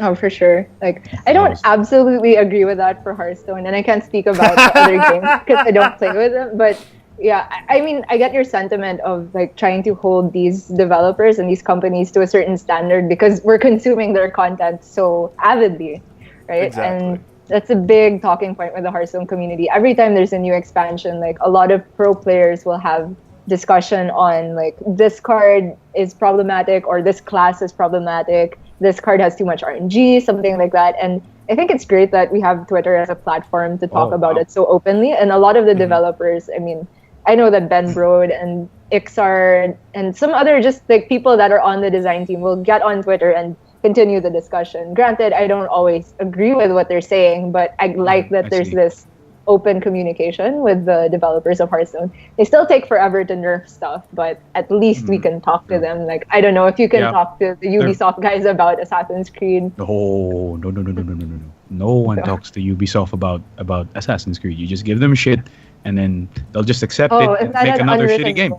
Oh, for sure. Like, I don't absolutely agree with that for Hearthstone, and I can't speak about the other games because I don't play with them. But yeah, I mean, I get your sentiment of like trying to hold these developers and these companies to a certain standard because we're consuming their content so avidly, right? Exactly. And that's a big talking point with the Hearthstone community. Every time there's a new expansion, like a lot of pro players will have discussion on like this card is problematic or this class is problematic. This card has too much RNG, something like that. And I think it's great that we have Twitter as a platform to talk about it so openly. And a lot of the developers, I mean, I know that Ben Brode and Ixar and some other just like people that are on the design team will get on Twitter and continue the discussion. Granted, I don't always agree with what they're saying, but I like that there's this open communication with the developers of Hearthstone. They still take forever to nerf stuff, but at least we can talk to them. Like, I don't know if you can talk to the Ubisoft guys about Assassin's Creed. No. No one talks to Ubisoft about Assassin's Creed. You just give them shit, and then they'll just accept it and make another shitty game.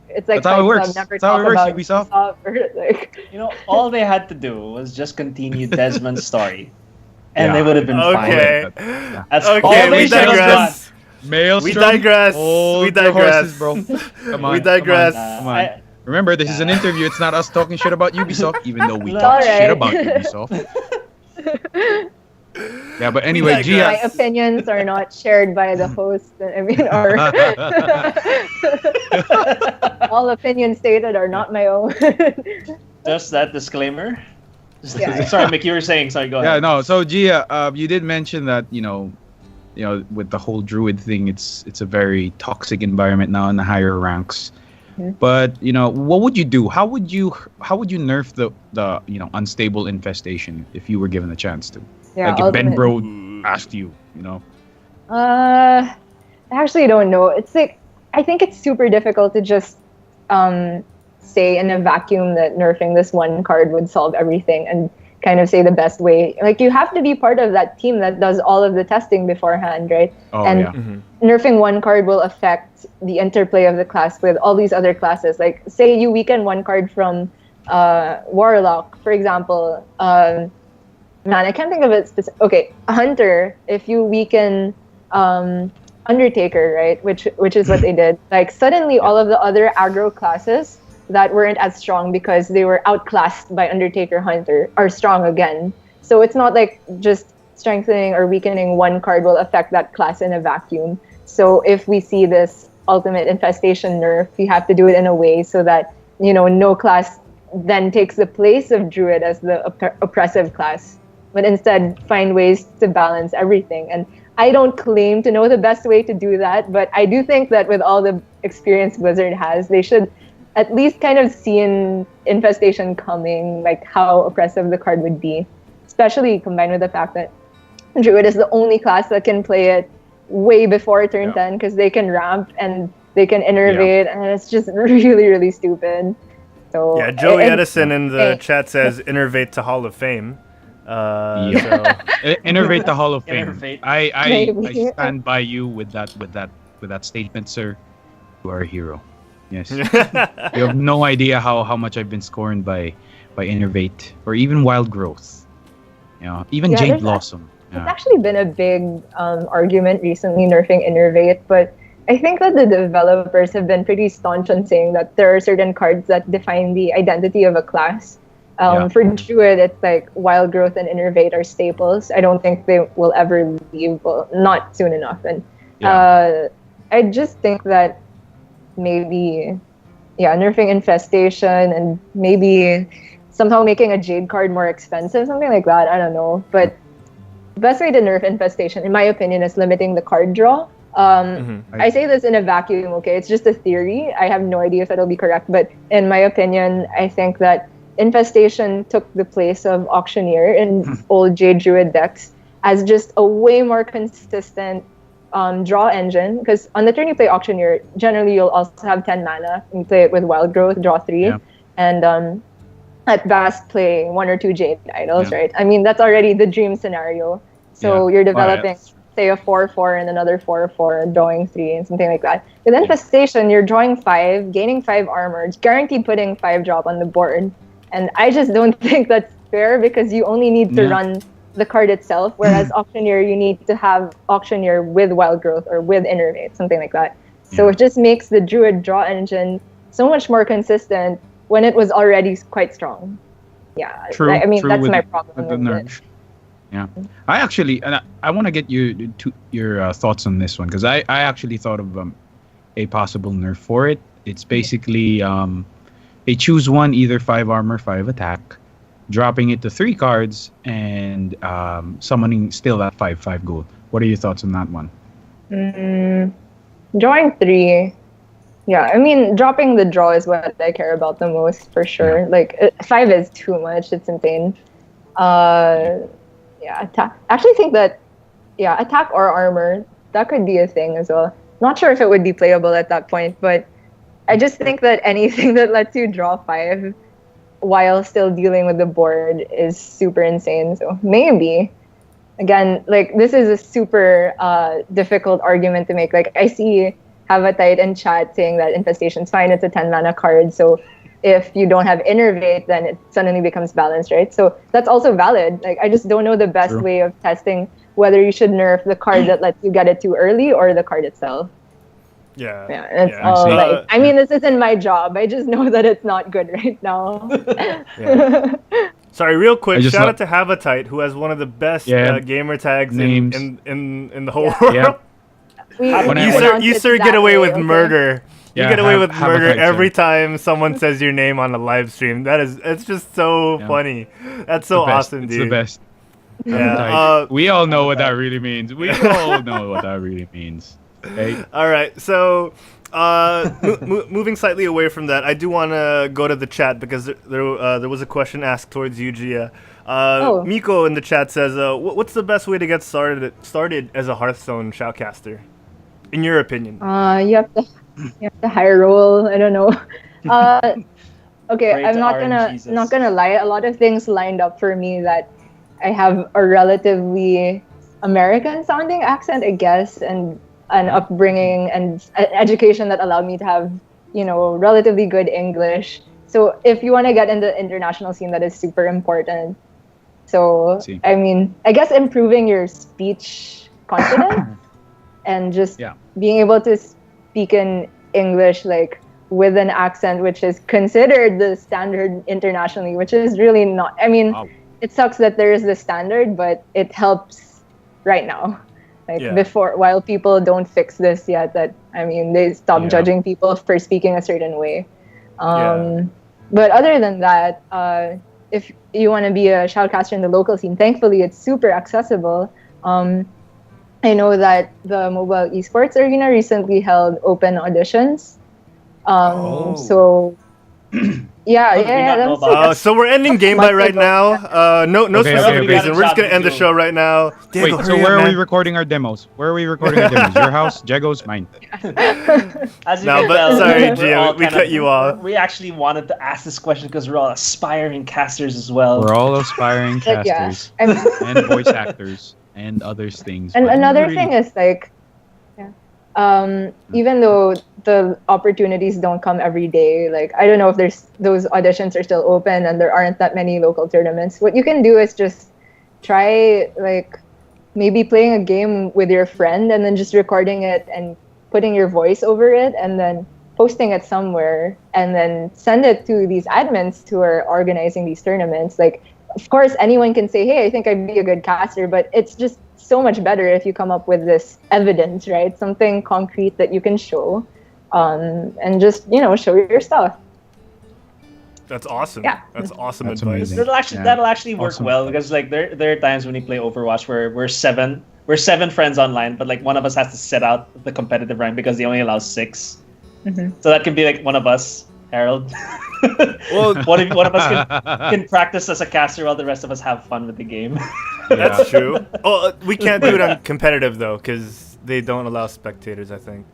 It's like that's how it works. Never That's how it works, about Ubisoft. or, like, You know, all they had to do was just continue Desmond's story, and they would have been Okay. fine. That's Okay, all we they should have done. digress. Maelstrom, We digress. hold We your digress. horses, bro. Come on, We digress. Come on. Remember, this is an interview. It's not us talking shit about Ubisoft, even though we It's talk alright. shit about Ubisoft. Yeah, but anyway, We Gia. digress. my opinions are not shared by the host. I mean, or all opinions stated are not my own. Just that disclaimer. Yeah. Sorry, Mick, you were saying. Sorry, go Yeah, ahead. no. So Gia, you did mention that you know, with the whole druid thing, it's a very toxic environment now in the higher ranks. But you know, what would you do? How would you nerf the unstable infestation if you were given a chance to? Yeah, like if Ben ultimate- Brode asked you, you know. I actually don't know. It's like I think it's super difficult to just say in a vacuum that nerfing this one card would solve everything and kind of say the best way. Like you have to be part of that team that does all of the testing beforehand, right? Oh and yeah. nerfing one card will affect the interplay of the class with all these other classes. Like say you weaken one card from Warlock, for example. Man, I can't think of it specific. Okay, Hunter. If you weaken Undertaker, right, which is what they did. Like suddenly, all of the other aggro classes that weren't as strong because they were outclassed by Undertaker Hunter are strong again. So it's not like just strengthening or weakening one card will affect that class in a vacuum. So if we see this ultimate infestation nerf, we have to do it in a way so that no class then takes the place of Druid as the oppressive class, but instead find ways to balance everything. And I don't claim to know the best way to do that, but I do think that with all the experience Blizzard has, they should at least kind of see an infestation coming, like how oppressive the card would be, especially combined with the fact that Druid is the only class that can play it way before turn 10 because they can ramp and they can innervate, and it's just really, really stupid. So Yeah, Joey Edison in the chat says innervate to Hall of Fame. Innervate the Hall of Fame. Innervate. I stand by you with that statement, sir. You are a hero. Yes. You have no idea how much I've been scorned by Innervate or even Wild Growth. Even Jade Blossom. It's actually been a big argument recently, nerfing Innervate, but I think that the developers have been pretty staunch on saying that there are certain cards that define the identity of a class. For Druid, it's like Wild Growth and Innervate are staples. I don't think they will ever leave, well, not soon enough. And I just think that maybe, nerfing Infestation and maybe somehow making a Jade card more expensive, something like that. I don't know. But the best way to nerf Infestation, in my opinion, is limiting the card draw. I say this in a vacuum, okay? It's just a theory. I have no idea if it'll be correct. But in my opinion, I think that Infestation took the place of Auctioneer in old Jade Druid decks as just a way more consistent draw engine. Because on the turn you play Auctioneer, generally you'll also have 10 mana. You play it with Wild Growth, draw 3. And at best play 1 or 2 Jade Idols, right? I mean, that's already the dream scenario. So you're developing, say, a 4/4 and another 4/4, drawing 3 and something like that. With Infestation, you're drawing 5, gaining 5 armor, guaranteed putting 5 drop on the board. And I just don't think that's fair because you only need to run the card itself, whereas Auctioneer, you need to have Auctioneer with Wild Growth or with Innervate, something like that. So it just makes the Druid draw engine so much more consistent when it was already quite strong. True. I mean, true that's with my the problem with it. I actually, and I want to get your thoughts on this one because I actually thought of a possible nerf for it. It's basically a choose one, either 5 armor, 5 attack, dropping it to 3 cards, and summoning still that 5/5 gold. What are your thoughts on that one? Drawing 3. Yeah, I mean, dropping the draw is what I care about the most, for sure. Like, 5 is too much. It's insane. Attack. I actually think that, attack or armor, that could be a thing as well. Not sure if it would be playable at that point, but I just think that anything that lets you draw 5 while still dealing with the board is super insane. So maybe, again, like, this is a super difficult argument to make. Like, I see Havatite in chat saying that Infestation's fine, it's a 10 mana card, so if you don't have Innervate, then it suddenly becomes balanced, right? So that's also valid. Like, I just don't know the best way of testing whether you should nerf the card that lets you get it too early or the card itself. I mean, this isn't my job. I just know that it's not good right now. Sorry, real quick, shout out to Havatite, who has one of the best gamer tags in the whole world. You sir get away with murder. You get away with murder every time someone says your name on a live stream. It's just so funny. That's so awesome, dude. It's the best. We all know what that really means. We all know what that really means. Okay. All right, so moving slightly away from that, I do want to go to the chat because there was a question asked towards you, Jia. Miko in the chat says, "What's the best way to get started as a Hearthstone shoutcaster, in your opinion?" You have to hire roll. I don't know. Okay, I'm not gonna lie. A lot of things lined up for me that I have a relatively American sounding accent, I guess, and an upbringing and education that allowed me to have, relatively good English. So if you want to get in the international scene, that is super important. So, I mean, I guess improving your speech confidence and just being able to speak in English, like, with an accent which is considered the standard internationally, which is really not. I mean, it sucks that there is the standard, but it helps right now. Like, before, while people don't fix this yet, they stop judging people for speaking a certain way. But other than that, if you want to be a shoutcaster in the local scene, thankfully it's super accessible. I know that the Mobile Esports Arena recently held open auditions. So so we're ending GameByte right now. No specific reason. We're just gonna end the show right now. Diego, so where are we recording our demos? Your house, Jago's, mine. As you can tell, sorry, Gio, we cut you off. We actually wanted to ask this question because we're all aspiring casters as well. We're all aspiring casters and voice actors and other things. And another thing is, like, even though the opportunities don't come every day, like, I don't know if those auditions are still open and there aren't that many local tournaments. What you can do is just try, like, maybe playing a game with your friend and then just recording it and putting your voice over it and then posting it somewhere and then send it to these admins who are organizing these tournaments. Like, of course, anyone can say, hey, I think I'd be a good caster, but it's just so much better if you come up with this evidence, right? Something concrete that you can show, and just, show your stuff. That's awesome. Yeah. That's awesome That's advice. amazing. That'll actually work Awesome. well, because like there are times when we play Overwatch where we're seven friends online, but like one of us has to set out the competitive rank because they only allow 6. Mm-hmm. So that can be like one of us, Harold. Well, one of us can practice as a caster while the rest of us have fun with the game. that's true. Oh, we can't do it on competitive though, because they don't allow spectators, I think.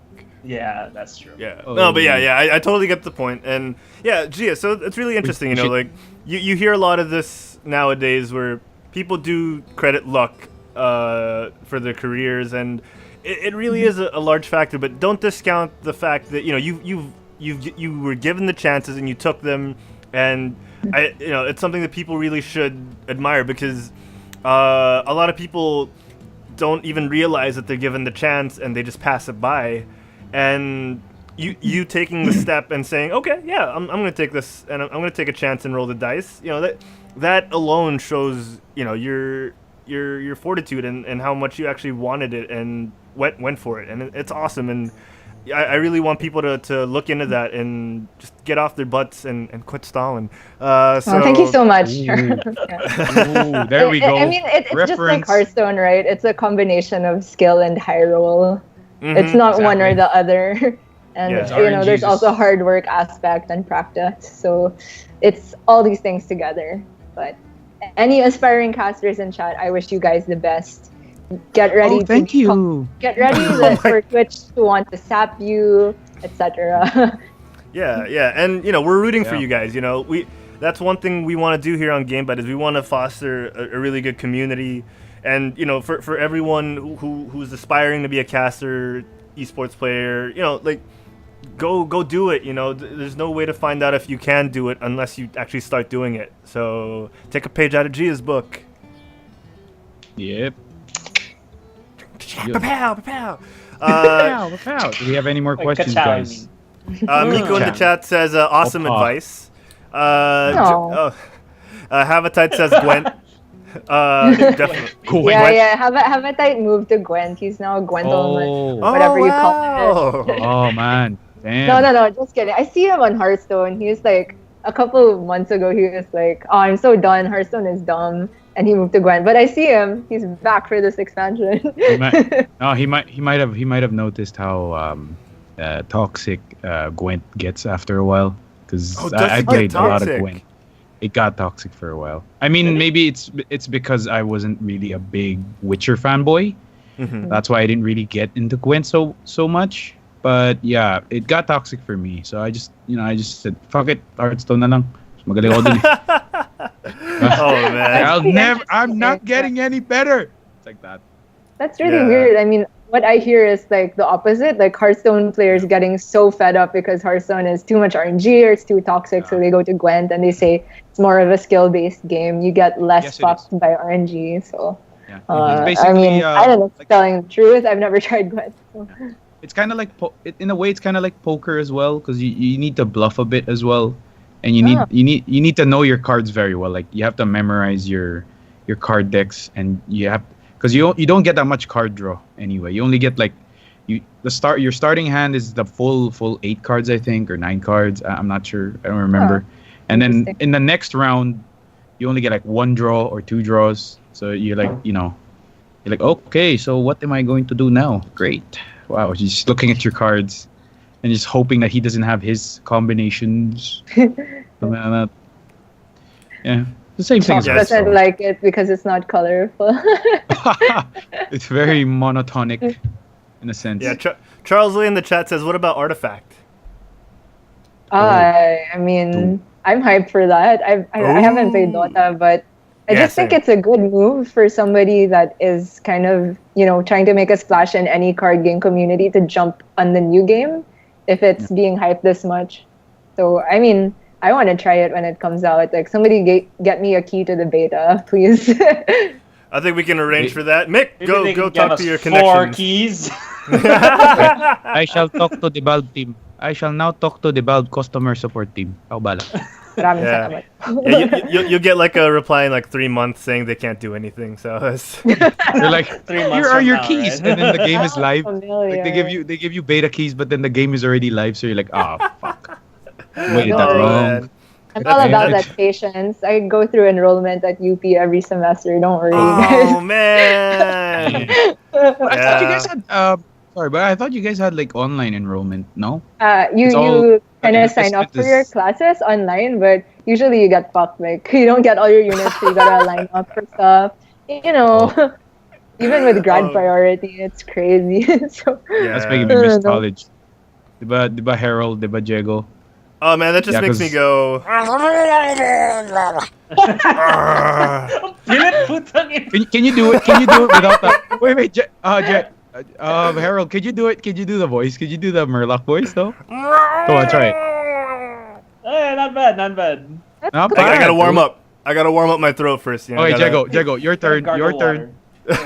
Yeah, that's true. Yeah. Oh, No, but yeah. I totally get the point. And yeah, Gia, so it's really interesting, like you hear a lot of this nowadays where people do credit luck for their careers, and it really is a large factor, but don't discount the fact that, you were given the chances and you took them, and it's something that people really should admire, because a lot of people don't even realize that they're given the chance and they just pass it by. And you taking the step and saying, okay, yeah, I'm going to take this, and I'm going to take a chance and roll the dice. That alone shows your fortitude and how much you actually wanted it and went for it, and it's awesome. And I really want people to look into that and just get off their butts and quit stalling. Thank you so much. Ooh, there we go. I mean, it's just like Reference. Hearthstone, right? It's a combination of skill and high roll. Mhm. It's not one or Exactly. the other. And, Yeah. It's RNG, there's just- also hard work aspect and practice. So it's all these things together. But any aspiring casters in chat, I wish you guys the best. Get ready. Thank you. Get ready for Twitch to want to sap you, etc. Yeah, and we're rooting for Yeah. you guys. That's one thing we want to do here on GameByte, is we want to foster a really good community, and for everyone who's aspiring to be a caster, esports player, go do it. There's no way to find out if you can do it unless you actually start doing it. So take a page out of Gia's book. Yep. Pow, pow. Pow. Do we have any more Like questions, ka-chow, I guys? mean. Miko in the chat says awesome Opa. advice. Aw. Havatite says Gwent. Definitely. Cool. yeah. Have a tight move to Gwent. He's now Gwentelman. Oh. Whatever you call it. Oh man. Damn. No, just kidding. I see him on Hearthstone. He was like, a couple of months ago, he was like, oh, I'm so done. Hearthstone is dumb. And he moved to Gwent. But I see him. He's back for this expansion. He might have noticed how toxic Gwent gets after a while, because Oh, does I it get played a lot of toxic? Gwent. It got toxic for a while. I mean, maybe it's because I wasn't really a big Witcher fanboy. Mhm. That's why I didn't really get into Gwent so much. But yeah, it got toxic for me. So I just said, fuck it, Hearthstone na lang. Mas magaling ako dun eh. Oh man. I'm not getting any better. It's like that. That's really Yeah. weird. I mean, what I hear is like the opposite. Like Hearthstone players getting so fed up because Hearthstone is too much RNG or it's too toxic, so they go to Gwent and they say it's more of a skill-based game. You get less Yes, it fucked by RNG. So, Yeah. I mean, I don't know if it's telling the truth. I've never tried Gwent. So. It's kind of like in a way it's kind of like poker as well, because you need to bluff a bit as well, and you need to know your cards very well. Like you have to memorize your card decks, and you have, because you don't get that much card draw anyway. You only get like your starting hand is the full 8 cards, I think, or 9 cards. I'm not sure. I don't remember. And then in the next round, you only get like 1 draw or 2 draws. So you're like you're like, okay, so what am I going to do now? Great. Wow, just looking at your cards and just hoping that he doesn't have his combinations. Something like that. Yeah, the same thing as Yeah, Doesn't so- like it because it's not colorful. It's very monotonic in a sense. Yeah, Charles Lee in the chat says, what about Artifact? I mean, I'm hyped for that. I haven't played Dota, but I Yeah, just think same. it's a good move for somebody that is kind of, trying to make a splash in any card game community to jump on the new game if it's being hyped this much. So, I mean, I want to try it when it comes out. Like, somebody get me a key to the beta, please. I think we can arrange for that. Mick, Maybe go they can give talk us to your 4 connections. keys. I shall talk to the Valve team. I shall now talk to the Valve customer support team. How bala? Maraming Yeah. salamat. Yeah, you'll get like a reply in like 3 months saying they can't do anything. So it's, You're like, 3 months here are from your now, keys, right? and then the game is live. Familiar. Like they give you beta keys, but then the game is already live. So you're like, oh fuck, waited No that worries. long. man. I'm all about That's- that patience. I go through enrollment at UP every semester. Don't worry, Oh guys. man. I thought you Yeah. guys had sorry, but I thought you guys had like online enrollment. No. You It's all- you kind of it's sign up with for your this- classes online, but usually you get fucked. Like you don't get all your units, so you gotta line up for stuff. You know, even with grad Oh. priority, it's crazy. So Yeah. That's making me miss No. college. Diba Herald, diba Diego? Oh man, that just Yeah, makes me 'cause- go. Can you do it? Can you do it without that? Wait, Harold, could you do it? Could you do the voice? Could you do the Murloc voice though? Go on, try it. Hey, not bad, not bad. Not I gotta bad, warm dude. up. I gotta warm up my throat first. You know, Okay, gotta- Jago, your turn. Gargle Your turn. water.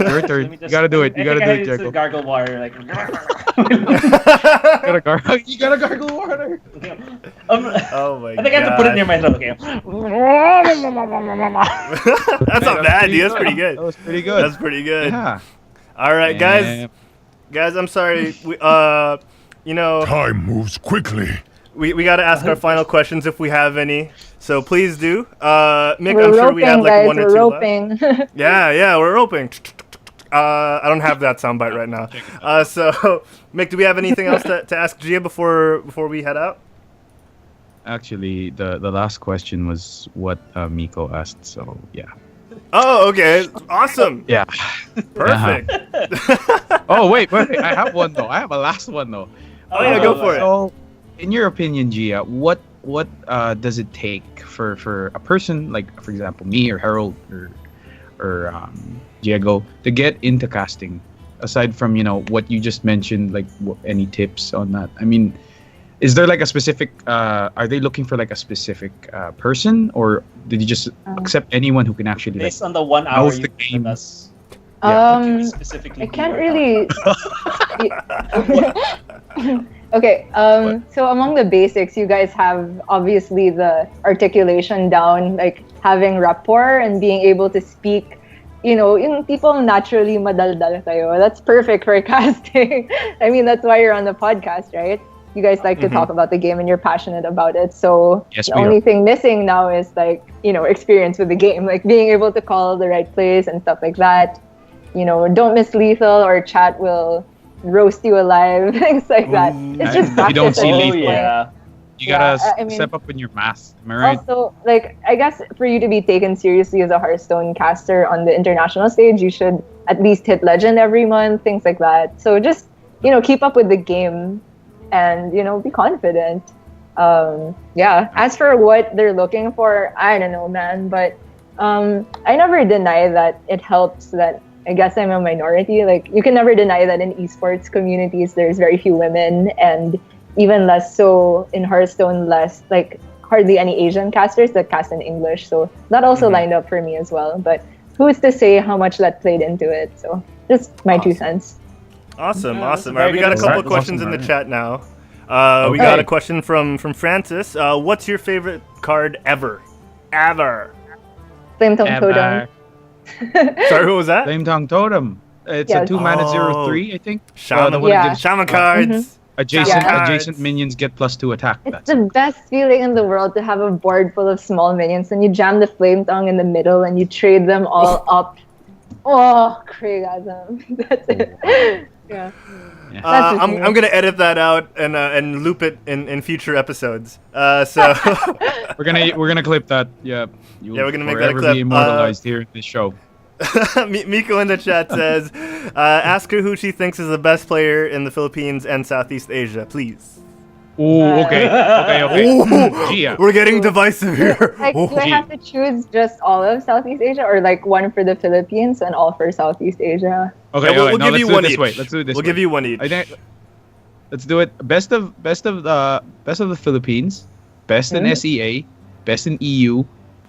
Your Let turn. me You gotta do it. You gotta do it, Jago. Jago. Gargle water, like. You gotta gargle water. Oh my god. I think I have to put it near my throat. Okay. That's not bad, dude. That's pretty good. That was pretty good. That's pretty good. Yeah. All right, guys. Yeah. Guys, I'm sorry. You know, Time moves quickly. we got to ask our final questions if we have any. So please do. Mick, we're I'm sure roping, we have like guys. one or We're two roping. left. Yeah, we're roping. I don't have that soundbite right now. So, Mick, do we have anything else to ask Gia before we head out? Actually, the last question was what Miko asked. So yeah. Oh, okay. Awesome. Yeah. Perfect. Oh wait. I have one though. I have a last one though. Oh yeah, go for it. So, in your opinion, Gia, what does it take for a person like, for example, me or Harold or Diego to get into casting? Aside from what you just mentioned, like any tips on that? I mean, is there like a specific? Are they looking for like a specific person, or did you just accept anyone who can actually like, Based on the 1 hour knows you the with game? us, specifically. I who can't you are really. Okay. So among the basics, you guys have obviously the articulation down, like having rapport and being able to speak. Yung tipong naturally madaldal kayo. That's perfect for casting. I mean, that's why you're on the podcast, right? You guys like to talk about the game and you're passionate about it. So Yes, the we only are. thing missing now is like, experience with the game, like being able to call the right plays and stuff like that. Don't miss lethal or chat will roast you alive, things like that. It's just You practice. don't see at this lethal. point. yeah. You gotta I mean- step up in your math. Am I right? Also, like, I guess for you to be taken seriously as a Hearthstone caster on the international stage, you should at least hit Legend every month, things like that. So just, keep up with the game and, be confident. Yeah. As for what they're looking for, I don't know, man. But I never deny that it helps that I guess I'm a minority. Like, you can never deny that in esports communities, there's very few women, and even less so in Hearthstone, like hardly any Asian casters that cast in English. So that also lined up for me as well. But who's to say how much that played into it? So just my 2 cents. Awesome. Yeah, that's a All right, very we good got a insight. couple That's questions awesome, in the right? chat now. We got a question from Francis. What's your favorite card ever? Flame Tongue Totem. Sorry, who was that? Flame Tongue Totem. It's Yeah. a 2-mana Oh. 0/3, I think. Shaman, the one that gives Shaman cards. adjacent Yeah. adjacent minions get +2 attack. It's That's the best feeling in the world to have a board full of small minions and you jam the Flame Tongue in the middle and you trade them all up. Oh, Craigasm. That's it. Yeah. That's I'm just- gonna edit that out and loop it in future episodes. So we're gonna clip that. Yeah. You'll Yeah, we're gonna make that a forever clip. be immortalized here in this show. Miko in the chat says, ask her who she thinks is the best player in the Philippines and Southeast Asia, please. Ooh, okay. Gia. We're getting divisive here. Like, do I have to choose just all of Southeast Asia or like one for the Philippines and all for Southeast Asia? Okay, Yeah, alright, now give let's you do it one this each. way. Let's do it this We'll way. give you one each. I think let's do it. Best of the Philippines, best in SEA, best in EU,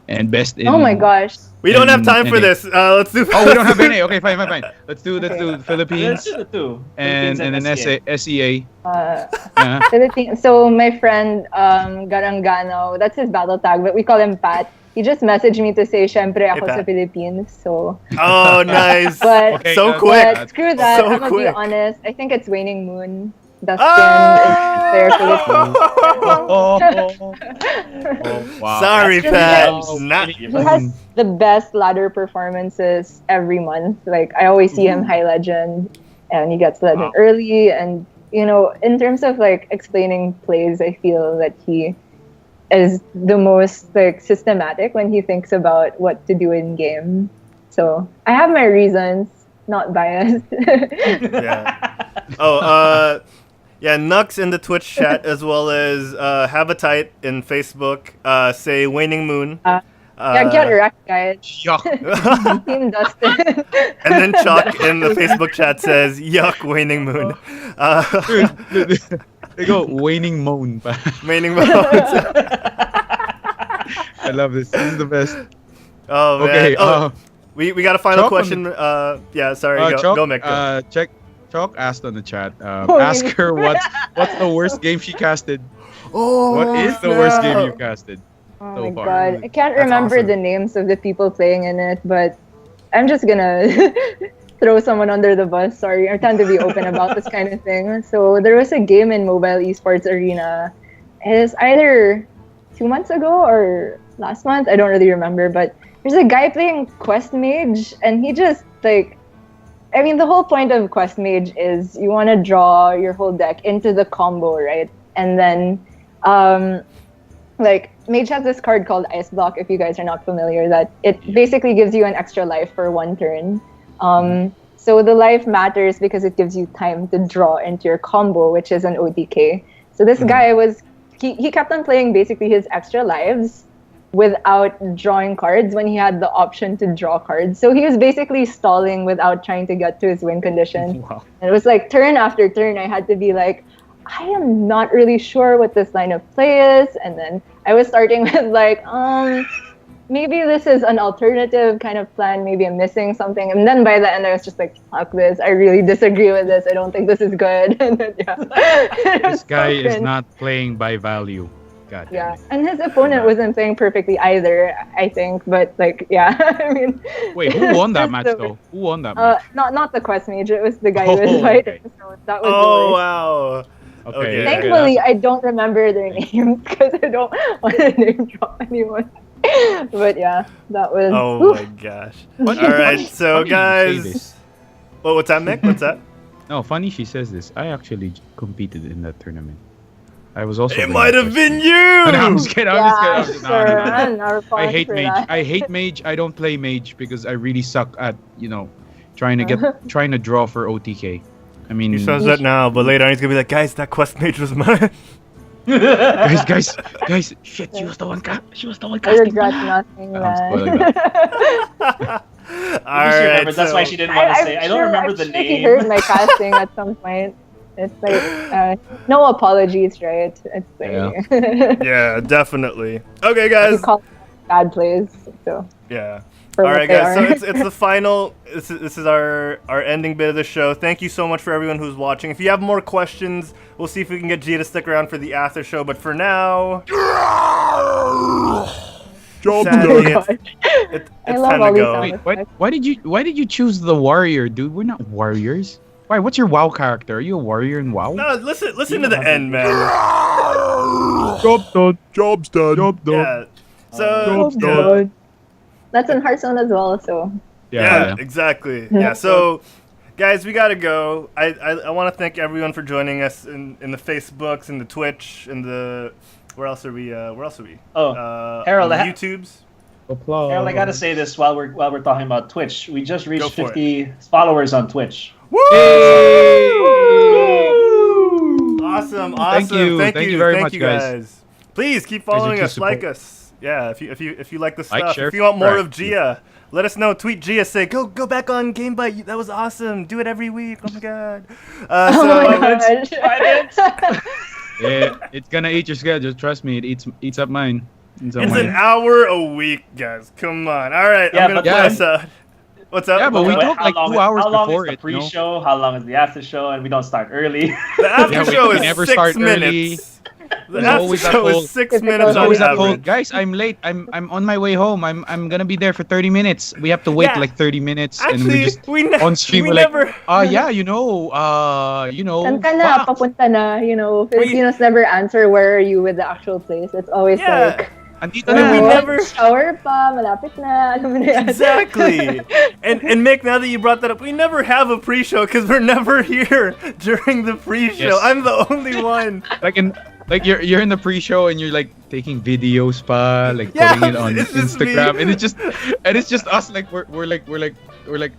And best in. Oh my gosh. We don't have time for NA. this. Let's do. Oh, we don't have any. Okay, fine. Let's do Philippines Let's do the two. and Philippines then SEA. Yeah. Philippines. So my friend Garangano, that's his battle tag, but we call him Pat. He just messaged me to say, "Syempre ako Pat. sa Philippines." So, Oh, nice. but Okay, So that's- quick. but screw that. So I'm gonna be quick. honest. I think it's Waning Moon. Dustin Oh! is there Philippines. Wow. Sorry, That's Pat. really Not. He has the best ladder performances every month. Like I always see him high legend, and he gets legend Wow. early. And you know, in terms of like explaining plays, I feel that he is the most like systematic when he thinks about what to do in game. So I have my reasons, not biased. Yeah. Oh, yeah, Nux in the Twitch chat as well as Habitate in Facebook say Waning Moon. Yeah, get wrecked, guys. Yuck. Team Dustin. And then Chalk in the Facebook chat says, "Yuck, Waning Moon." They go waning moan. Waning Moon. I love this. This is the best. Oh man. Okay. Oh, we got a final Chalk on question. Yeah, sorry. Go, Chalk, go, Mick. Go. Chalk asked on the chat. Oh, Ask really? her what's the worst game she casted. Oh, What is the worst game snap. you casted? Oh So my far. god. I can't That's remember awesome. the names of the people playing in it, but I'm just gonna throw someone under the bus. Sorry, I tend to be open about this kind of thing. So there was a game in Mobile Esports Arena. It is either 2 months ago or last month. I don't really remember, but there's a guy playing Quest Mage, and he just like, I mean, the whole point of Quest Mage is you want to draw your whole deck into the combo, right? And then, like, Mage has this card called Ice Block, if you guys are not familiar, that it basically gives you an extra life for one turn. So the life matters because it gives you time to draw into your combo, which is an OTK. So this guy was, he kept on playing basically his extra lives without drawing cards when he had the option to draw cards. So he was basically stalling without trying to get to his win condition. Wow. And it was like turn after turn, I had to be like, I am not really sure what this line of play is. And then I was starting with like, maybe this is an alternative kind of plan. Maybe I'm missing something. And then by the end, I was just like, fuck this. I really disagree with this. I don't think this is good. And then, yeah. It was This guy so is cringe. not playing by value. God damn Yeah, it. and his opponent wasn't playing perfectly either, I think. But like, yeah, I mean. Wait, who won that just match the- though? Who won that match? Not the Quest Mage. It was the guy who was Oh, fighting. okay. So that was the Oh worst. wow. Okay. okay. Thankfully, that's- I don't remember their names because I don't want to name drop anyone. But yeah, that was. Oh oof. my gosh. Funny- All right, funny- so funny you say guys. this. Oh, what's that, Mick? What's that? No, funny she says this. I actually competed in that tournament. I was also. It in might that have question. been you. No, I'm just kidding. I'm Yeah, just kidding. sure. No. I'm not I responsible hate for mage. that. I hate mage. I don't play mage because I really suck at trying to draw for OTK. I mean, He says that now, but later on he's gonna be like, guys, that Quest Mage was mine. guys, shit, she was the one. She was the one I casting. regret nothing, I'm man. spoiling All Just remember, right, that's why she didn't want to say. I don't remember the He name. heard my casting at some point. It's like no apologies, right? It's like Yeah, definitely. Okay, you guys. call bad plays. So Yeah. for All what right, they guys. So are. it's the final. This is our ending bit of the show. Thank you so much for everyone who's watching. If you have more questions, we'll see if we can get Gia to stick around for the after show. But for now, Job sadly, done. it's I time love to all these go. sound Wait, why did you choose the warrior, dude? We're not warriors. Why? What's your WoW character? Are you a warrior in WoW? No, listen to the end, man. Job done. Job's done. Job done. Yeah. So Job's yeah. done. That's in Hearthstone as well. So Yeah, exactly. Yeah, so guys, we gotta go. I want to thank everyone for joining us in the Facebooks, in the Twitch, in the where else are we? Oh, Harold, on the I ha- YouTubes. Applause. Harold, I gotta say this while we're talking about Twitch. We just Go reached for 50 followers on Twitch. Woo! Awesome, awesome. Thank you. Thank Thank you you very Thank much, you guys. Please keep Guys are following too us, like support- us. Yeah, if you like the Like, stuff, share, if you want more subscribe. of Gia, let us know. Tweet Gia, say go back on GameByte. That was awesome. Do it every week. Oh my god. oh my gosh. Yeah, it's gonna eat your schedule. Trust me, it eats up mine. It's an hour a week, guys. Come on. All right, I'm gonna play us out. What's up? Yeah, but we talk like 2 hours how long before is the it. pre-show? How long is the after show? And we don't start early. The after show is never 6 start minutes. The There's after always that show whole- is 6 Typical minutes There's on always that whole, average. guys, I'm late. I'm on my way home. I'm gonna be there for 30 minutes. We have to wait Yeah. like 30 minutes, and Actually, we just we on stream. we We're never. like, yeah, you know, Saan ka na? fuck. Papunta na. You know, Filipinos never answer where are you with the actual place. It's always Yeah. like, Andito We na. "Oh, never- shower pa, malapit na. Ano mo na yan?" Exactly. And Mick, now that you brought that up, we never have a pre-show because we're never here during the pre-show. Yes. I'm the only one. Like you're in the pre-show and you're like taking videos pa, like Yeah, putting it on it's just Instagram, me. and it's just us, like we're like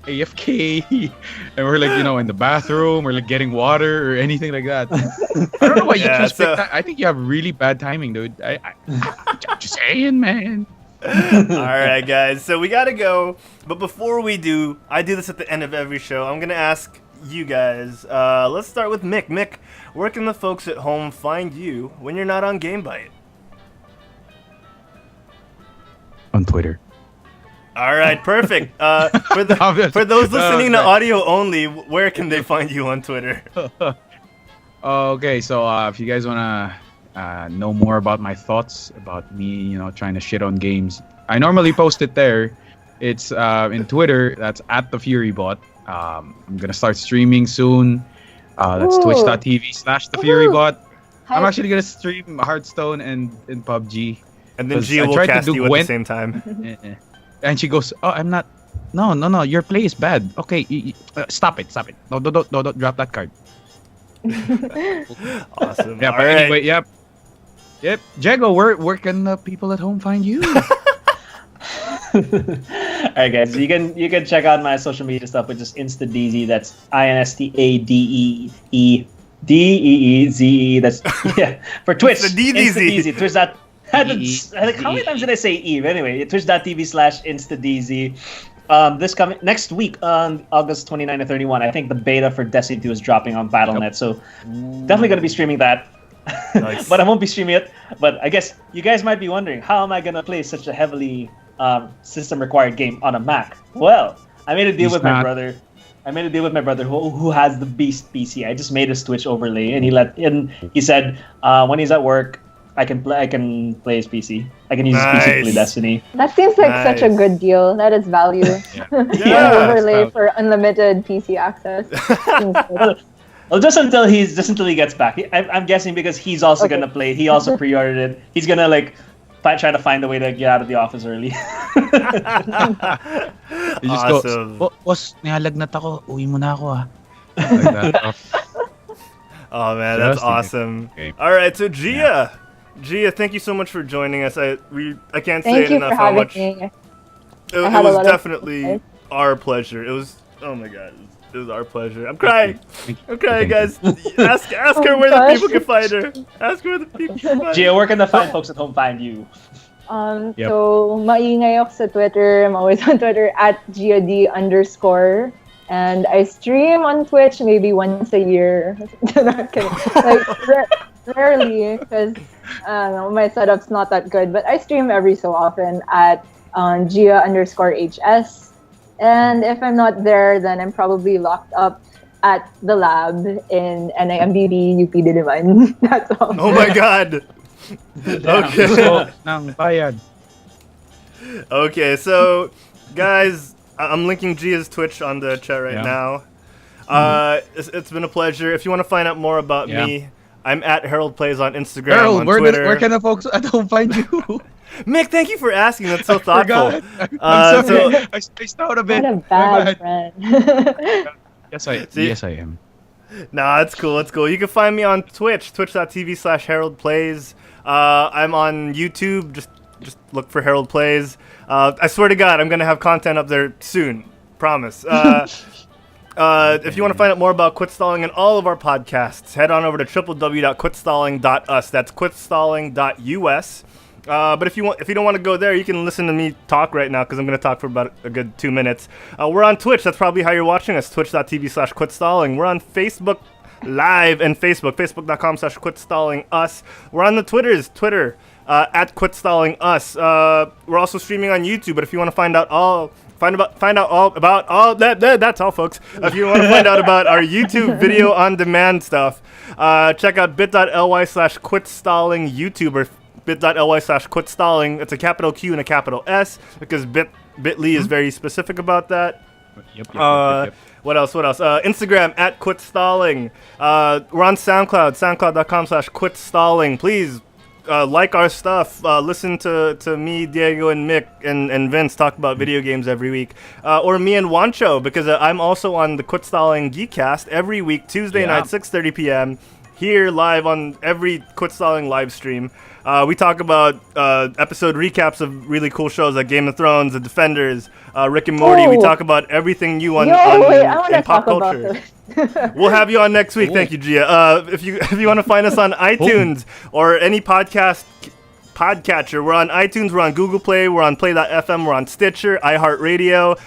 AFK, and we're like, you know, in the bathroom, we're like getting water or anything like that. I don't know why you Yeah, choose so- I think you have really bad timing, dude. I'm just saying, man. All right, guys. So we gotta go, but before we do, I do this at the end of every show. I'm gonna ask you guys. Let's start with Mick. Mick, where can the folks at home find you when you're not on GameByte? On Twitter. All right, perfect. For those listening to audio only, where can they find you on Twitter? Okay, so if you guys wanna know more about my thoughts about me, you know, trying to shit on games, I normally post it there. It's in Twitter. That's at the FuryBot. I'm gonna start streaming soon. That's Ooh. twitch.tv/theFuryBot. I'm Hi. actually gonna stream Hearthstone and PUBG. And then 'Cause Gia I will tried to cast do you at the Gwent. same time. And she goes, "Oh, I'm not. No, your play is bad. Okay, stop it. No, don't drop that card." Awesome. Yeah, All but right. anyway, yep. Jago, where can the people at home find you? Alright guys, you can check out my social media stuff, which is InstaDeezy. That's InstaDeeZE. That's for Twitch. InstaDeezy. Twitch. How many times did I say E? But anyway, twitch.tv/InstaDeezy. Next week on August 29 to 31, I think the beta for Destiny 2 is dropping on Battle.net, so definitely going to be streaming that. Nice. But I won't be streaming it. But I guess you guys might be wondering, how am I going to play such a heavily system-required game on a Mac? Well, I made a deal with my brother. Who has the beast PC. I just made a Twitch overlay, and he said when he's at work, I can play his PC. I can use his PC to play Destiny. That seems like such a good deal. That is value. One overlay for unlimited PC access. Seems good. Well, just until he gets back. I'm guessing because he's also gonna play. He also pre-ordered it. He's gonna try to find a way to get out of the office early. You just Awesome. go, boss, nihalagnat ako. Uwi mo na ako, ah. Like that. Oh man, that's Just awesome. okay. All right, so Gia, thank you so much for joining us. I can't say Thank it you enough for how having much me. it had a was lot of definitely fun. our pleasure. It was, oh my god, it was our pleasure. I'm crying. Thank you. I'm crying, guys. Thank Ask her where the people can find her. Ask her where the people can find her. Gio, where can the fine folks at home find you? Yep. So, maingay ako sa Twitter. I'm always on Twitter at Jia Dee _. And I stream on Twitch maybe once a year. Not kidding. Rarely, because my setup's not that good. But I stream every so often at Gia _HS. And if I'm not there, then I'm probably locked up at the lab in NIMBB, UP Diliman. That's all. Oh my god. Okay. Nang bayad. Okay, so guys, I'm linking Gia's Twitch on the chat right now. It's been a pleasure. If you want to find out more about me, I'm at Herald Plays on Instagram, Harold, on where Twitter. can the folks at home find you? Mick, thank you for asking. That's so thoughtful. I'm sorry. I spaced out a bit. What a My bad bad. friend. Yes, I am. Nah, it's cool. It's cool. You can find me on Twitch, twitch.tv/Herald Plays. I'm on YouTube. Just look for Herald Plays. I swear to God, I'm gonna have content up there soon. Promise. If you want to find out more about Quit Stalling and all of our podcasts, head on over to www.quitstalling.us. That's quitstalling.us. But if you don't want to go there, you can listen to me talk right now because I'm going to talk for about a good 2 minutes. We're on Twitch. That's probably how you're watching us, twitch.tv/quitstalling. We're on Facebook Live and Facebook, facebook.com/quitstallingus. We're on the Twitters, Twitter, at Quit Stalling Us. We're also streaming on YouTube, but if you want to find out all about all that's all, folks. If you want to find out about our YouTube video on demand stuff, check out bit.ly/quitstalling YouTube or bit.ly/quitstalling. It's a capital Q and a capital S because Bitly is very specific about that. Yep. What else? Instagram at quitstalling. We're on SoundCloud, soundcloud.com/quitstalling. Please like our stuff. Listen to me, Diego, and Mick and Vince talk about video games every week. Or me and Wancho, because I'm also on the Quit Stalling Geekcast every week, Tuesday night, 6:30 p.m. here live on every Quit Stalling live stream. We talk about episode recaps of really cool shows like Game of Thrones, The Defenders, Rick and Morty. We talk about everything new on in pop culture. We'll have you on next week. Thank you, Gia. If you want to find us on iTunes or any podcatcher, we're on iTunes, we're on Google Play, we're on Play.fm, we're on Stitcher, iHeartRadio.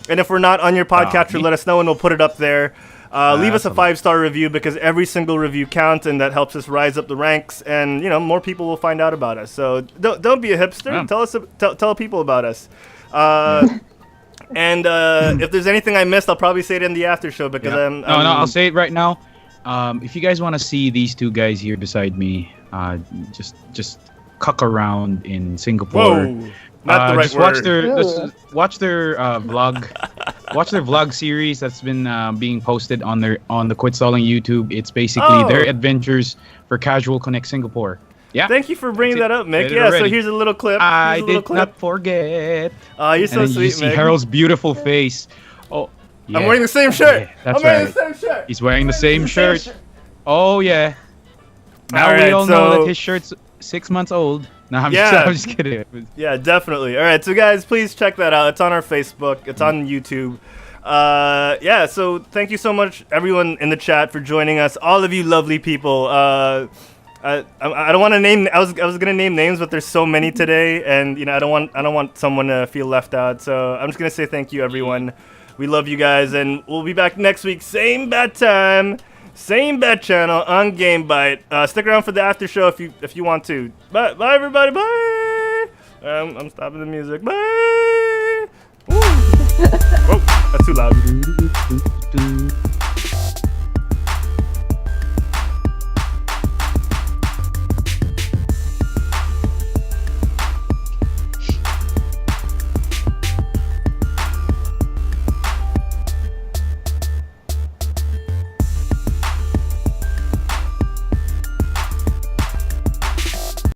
And if we're not on your podcatcher, let us know and we'll put it up there. Leave us a 5-star review because every single review counts and that helps us rise up the ranks, and more people will find out about us. So don't be a hipster. Tell people about us. And if there's anything I missed, I'll probably say it in the after show because I'll say it right now. If you guys want to see these two guys here beside me, just cuck around in Singapore. Whoa, not the right word. Watch their vlog. Watch their vlog series that's been being posted on the Quit Stalling YouTube. It's basically their adventures for Casual Connect Singapore. Yeah. Thank you for bringing that up, Mick. Yeah, so here's a little clip. I did not forget. You're so sweet, you see Mick. Harold's beautiful face. Oh, yeah. I'm wearing the same shirt. Yeah, that's right. The same shirt. He's wearing the same shirt. Oh, yeah. Now All we all know that his shirt's 6 months old. No, I'm just kidding. Yeah, definitely. All right, so guys, please check that out. It's on our Facebook. It's on YouTube. So thank you so much, everyone in the chat, for joining us. All of you lovely people. I don't want to name. I was gonna name names, but there's so many today, and I don't want someone to feel left out. So I'm just gonna say thank you, everyone. We love you guys, and we'll be back next week, same bat time, same bat channel on GameByte. Stick around for the after show if you want to. Bye everybody. Bye. I'm stopping the music. Bye. Whoa, that's too loud.